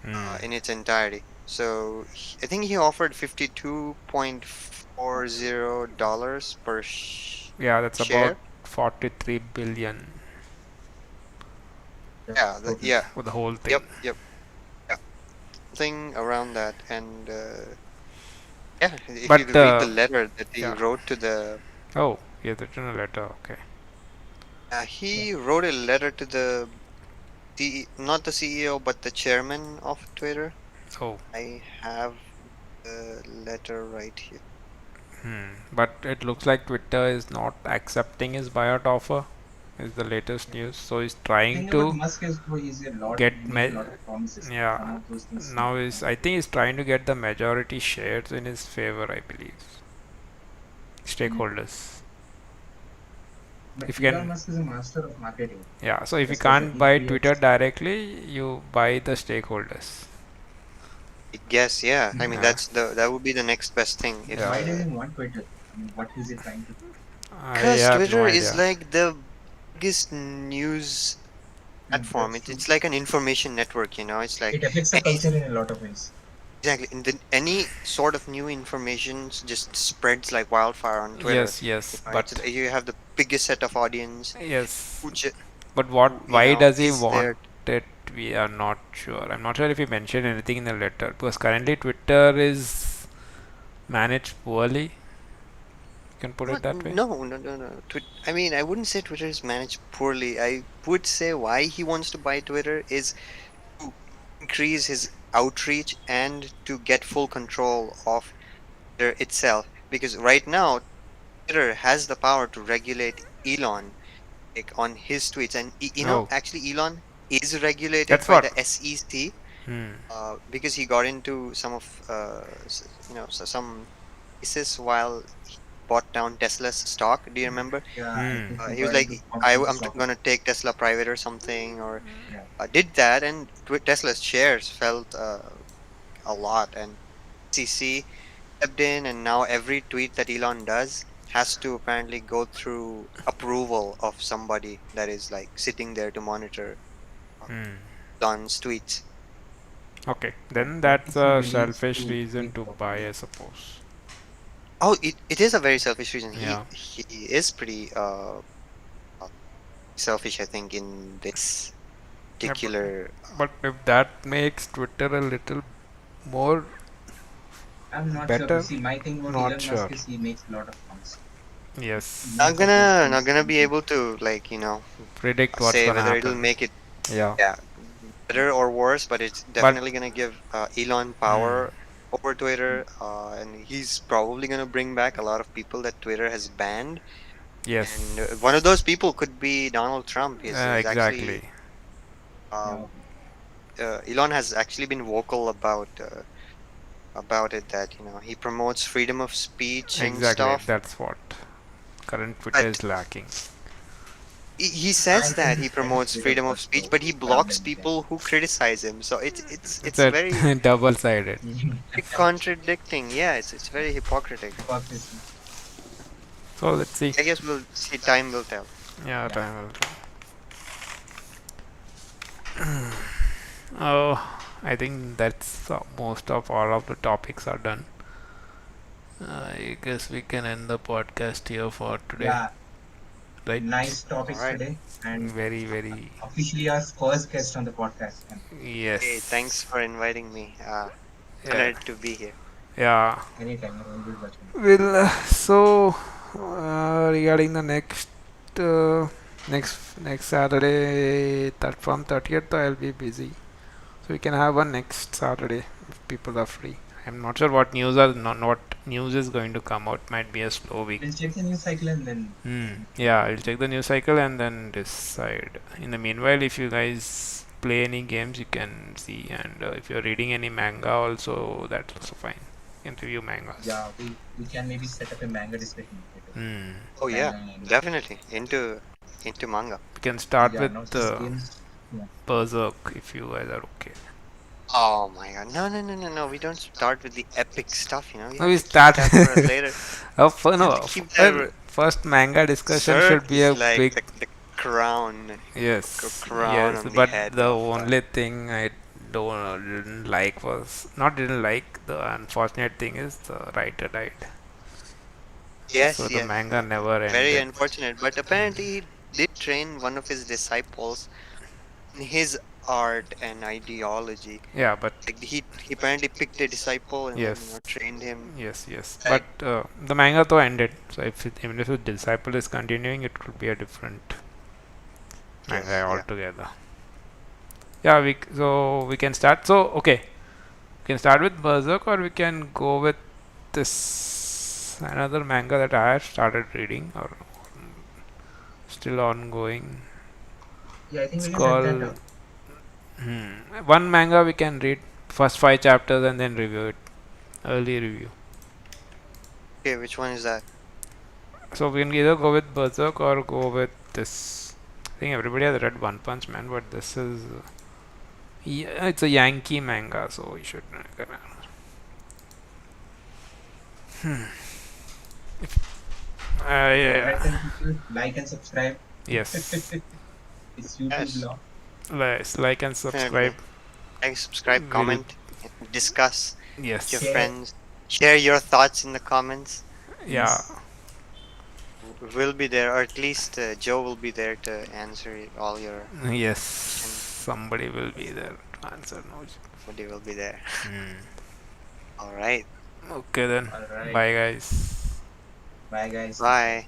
Speaker 2: Hmm.
Speaker 1: in its entirety. So I think he offered $52.40 per
Speaker 2: Yeah, that's about
Speaker 1: share.
Speaker 2: 43 billion
Speaker 3: That's
Speaker 1: Yeah,
Speaker 3: total.
Speaker 1: yeah,
Speaker 2: for the whole
Speaker 1: yep,
Speaker 2: thing.
Speaker 1: yep, yeah, thing around that. And yeah, if you
Speaker 2: But
Speaker 1: read the letter that he
Speaker 2: yeah.
Speaker 1: wrote to the
Speaker 2: Oh, he has written a letter. Okay.
Speaker 3: Yeah.
Speaker 1: he wrote a letter to the not the CEO but the chairman of Twitter.
Speaker 2: Oh.
Speaker 1: I have the letter right here.
Speaker 2: But it looks like Twitter is not accepting his buyout offer. Is the latest news. So he's
Speaker 3: The
Speaker 2: trying
Speaker 3: thing about
Speaker 2: to
Speaker 3: Musk is, though, he's a lot,
Speaker 2: get
Speaker 3: he makes a lot of promises. Some
Speaker 2: yeah.
Speaker 3: of those things
Speaker 2: Now
Speaker 3: never
Speaker 2: is
Speaker 3: come.
Speaker 2: I think he's trying to get the majority shares in his favor. I believe
Speaker 3: Mm.
Speaker 2: stakeholders.
Speaker 3: But
Speaker 2: If you
Speaker 3: Elon
Speaker 2: can,
Speaker 3: Musk is a master of marketing.
Speaker 2: yeah. So if you
Speaker 3: That's for sure.
Speaker 2: can't
Speaker 3: He
Speaker 2: buy Twitter
Speaker 3: creates.
Speaker 2: directly, you buy the stakeholders.
Speaker 1: I guess, yeah. I mean,
Speaker 2: Yeah.
Speaker 1: that would be the next best thing
Speaker 3: But
Speaker 1: if
Speaker 2: Yeah.
Speaker 3: why does he want Twitter? I mean, what is he trying to do?
Speaker 2: I
Speaker 1: because
Speaker 2: have no
Speaker 1: Twitter is
Speaker 2: idea.
Speaker 1: like the biggest news
Speaker 3: Mm,
Speaker 1: platform.
Speaker 3: that's
Speaker 1: It's
Speaker 3: true.
Speaker 1: it's like an information network. It's like
Speaker 3: It affects the
Speaker 1: any
Speaker 3: culture in a lot of ways.
Speaker 1: exactly, and then any sort of new information just spreads like wildfire on Twitter.
Speaker 2: Yes, yes,
Speaker 1: It's you have the biggest set of audience
Speaker 2: yes,
Speaker 1: who
Speaker 2: but what?
Speaker 1: who
Speaker 2: Why does he
Speaker 1: is
Speaker 2: want
Speaker 1: there.
Speaker 2: it? We are not sure. I'm not sure if he mentioned anything in the letter because currently Twitter is managed poorly. You can put it
Speaker 1: Not,
Speaker 2: that way.
Speaker 1: no, no, no, no. I mean, I wouldn't say Twitter is managed poorly. I would say why he wants to buy Twitter is to increase his outreach and to get full control of Twitter itself. Because right now, Twitter has the power to regulate Elon, like on his tweets, and
Speaker 2: Oh,
Speaker 1: actually, Elon is regulated
Speaker 2: that's
Speaker 1: by
Speaker 2: what.
Speaker 1: the SEC,
Speaker 2: Hmm.
Speaker 1: because he got into some of some cases while he bought down Tesla's stock. Do you remember?
Speaker 3: Yeah, I
Speaker 2: Hmm.
Speaker 3: think he
Speaker 1: He was
Speaker 3: got
Speaker 1: like,
Speaker 3: into confidential
Speaker 1: I'm
Speaker 3: stock.
Speaker 1: gonna take Tesla private or something, or
Speaker 3: Yeah,
Speaker 1: did that, and Tesla's shares felt a lot, and SEC stepped in, and now every tweet that Elon does has to apparently go through approval of somebody that is like sitting there to monitor uh,
Speaker 2: Hmm.
Speaker 1: Elon's tweets.
Speaker 2: Okay,
Speaker 3: yeah.
Speaker 2: then
Speaker 3: But
Speaker 2: that's
Speaker 3: if he
Speaker 2: a
Speaker 3: released
Speaker 2: selfish
Speaker 3: to
Speaker 2: reason
Speaker 3: tweet
Speaker 2: to buy,
Speaker 3: properly,
Speaker 2: I suppose.
Speaker 1: Oh, it is a very selfish reason.
Speaker 2: Yeah.
Speaker 1: He is pretty uh, selfish, I think, in this
Speaker 2: Yeah,
Speaker 1: particular.
Speaker 2: but if that makes Twitter a little more
Speaker 3: I'm not sure.
Speaker 2: better,
Speaker 3: See, my thing about
Speaker 2: not
Speaker 3: Elon
Speaker 2: sure.
Speaker 3: Musk is he makes a lot of noise. He
Speaker 2: Yes,
Speaker 3: makes up those
Speaker 1: Not
Speaker 3: things
Speaker 1: gonna be able
Speaker 3: constantly.
Speaker 1: to, like,
Speaker 2: predict what's
Speaker 1: say
Speaker 2: gonna
Speaker 1: whether it'll
Speaker 2: happen.
Speaker 1: make it,
Speaker 2: Yeah,
Speaker 1: yeah, better or worse, but it's
Speaker 2: but
Speaker 1: definitely gonna give Elon
Speaker 2: hmm,
Speaker 1: power over Twitter, and he's probably gonna bring back a lot of people that Twitter has banned. And
Speaker 2: yes,
Speaker 1: one of those people could be Donald Trump. He's actually
Speaker 2: exactly,
Speaker 3: Yeah,
Speaker 1: um, Elon has actually been vocal about it, that he promotes freedom of speech and
Speaker 2: exactly.
Speaker 1: stuff.
Speaker 2: That's what current Twitter
Speaker 1: But
Speaker 2: is lacking.
Speaker 1: he
Speaker 3: I
Speaker 1: says
Speaker 3: think
Speaker 1: that
Speaker 3: his
Speaker 1: he
Speaker 3: friend
Speaker 1: promotes
Speaker 3: Twitter
Speaker 1: freedom of
Speaker 3: was
Speaker 1: speech,
Speaker 3: so
Speaker 1: but he
Speaker 3: proud
Speaker 1: blocks
Speaker 3: and
Speaker 1: people who criticize him. So
Speaker 2: It's
Speaker 1: it's
Speaker 2: a
Speaker 1: very
Speaker 2: double-sided.
Speaker 1: contradicting. Yeah, it's very hypocritic.
Speaker 3: hypocrisy.
Speaker 2: So let's see.
Speaker 1: I guess we'll see. Time will tell.
Speaker 2: Yeah,
Speaker 3: Yeah,
Speaker 2: time will tell. Oh, I think that's most of all of the topics are done. I guess we can end the podcast here for today,
Speaker 3: yeah.
Speaker 2: right?
Speaker 3: Nice
Speaker 1: All
Speaker 3: topics
Speaker 1: right.
Speaker 3: today, and
Speaker 2: Very, very.
Speaker 3: officially our first guest on the podcast. And
Speaker 1: Hey, thanks
Speaker 2: Yes.
Speaker 1: for inviting me.
Speaker 2: Yeah.
Speaker 1: Honored to be here.
Speaker 2: Yeah.
Speaker 3: anytime, you're always welcome.
Speaker 2: Well, regarding the uh, next Saturday, that from 30th, I'll be busy. So we can have one next Saturday if people are free. I'm not sure what news are not what news is going to come out. Might be a slow week.
Speaker 3: We'll check the news cycle and then
Speaker 2: Yeah, I'll check the news cycle and then decide. In the meanwhile, if you guys play any games, you can see, and if you're reading any manga, also that's also fine. You can review mangas.
Speaker 3: yeah, we can maybe set up a manga discussion later.
Speaker 2: Hmm.
Speaker 1: Oh yeah,
Speaker 3: Manga and
Speaker 1: definitely into manga.
Speaker 2: We can start
Speaker 3: yeah,
Speaker 2: with
Speaker 3: not just games. Yeah,
Speaker 2: Berserk if you guys are okay.
Speaker 1: Oh my god, no, no, no, no, no. We don't start with the epic stuff. We
Speaker 2: No,
Speaker 1: have
Speaker 2: we
Speaker 1: to keep
Speaker 2: start.
Speaker 1: that for a later. We
Speaker 2: No,
Speaker 1: have to keep that.
Speaker 2: well, first manga discussion
Speaker 1: Berserk
Speaker 2: should be
Speaker 1: is
Speaker 2: a
Speaker 1: like
Speaker 2: big
Speaker 1: the crown,
Speaker 2: yes,
Speaker 1: crown
Speaker 2: yes.
Speaker 1: on the
Speaker 2: But
Speaker 1: head
Speaker 2: the
Speaker 1: of.
Speaker 2: only thing I didn't like was not didn't like the unfortunate thing is the writer died, so
Speaker 1: Yes,
Speaker 2: the
Speaker 1: yes,
Speaker 2: manga never
Speaker 1: very
Speaker 2: ended.
Speaker 1: unfortunate. But apparently, he did train one of his disciples in his art and ideology.
Speaker 2: Yeah, but
Speaker 1: Like he apparently picked a disciple and then
Speaker 2: yes,
Speaker 1: trained him.
Speaker 2: yes. But
Speaker 1: Like
Speaker 2: the manga though ended. So even if the disciple is continuing, it could be a different manga
Speaker 1: yes, yeah.
Speaker 2: altogether. Yeah, we can start. So okay, we can start with Berserk, or we can go with this another manga that I have started reading or still ongoing.
Speaker 3: yeah. I think
Speaker 2: It's
Speaker 3: we can set that
Speaker 2: called
Speaker 3: up.
Speaker 2: one manga we can read first 5 chapters and then review it. Early review.
Speaker 1: Okay, which one is that?
Speaker 2: So we can either go with Berserk or go with this. I think everybody has read One Punch Man, but this is yeah, it's a Yankee manga, so we should.
Speaker 3: All
Speaker 2: Yeah.
Speaker 3: right, then people like and subscribe.
Speaker 2: Yes.
Speaker 3: It's YouTube
Speaker 1: Yes,
Speaker 3: law.
Speaker 2: Like and subscribe.
Speaker 1: definitely. Like, subscribe,
Speaker 2: Will
Speaker 1: comment, and discuss with your
Speaker 2: yes.
Speaker 3: Share.
Speaker 1: friends. Share your thoughts in the comments.
Speaker 2: Yeah.
Speaker 3: Yes.
Speaker 1: We'll be there, or at least Joe will be there to answer all your
Speaker 2: Yes.
Speaker 1: questions.
Speaker 2: Somebody will be there to answer. No.
Speaker 1: Somebody will be there.
Speaker 2: Hmm.
Speaker 1: All right.
Speaker 2: Okay then.
Speaker 3: All right.
Speaker 2: Bye guys.
Speaker 3: Bye, guys. Take care.
Speaker 1: Bye.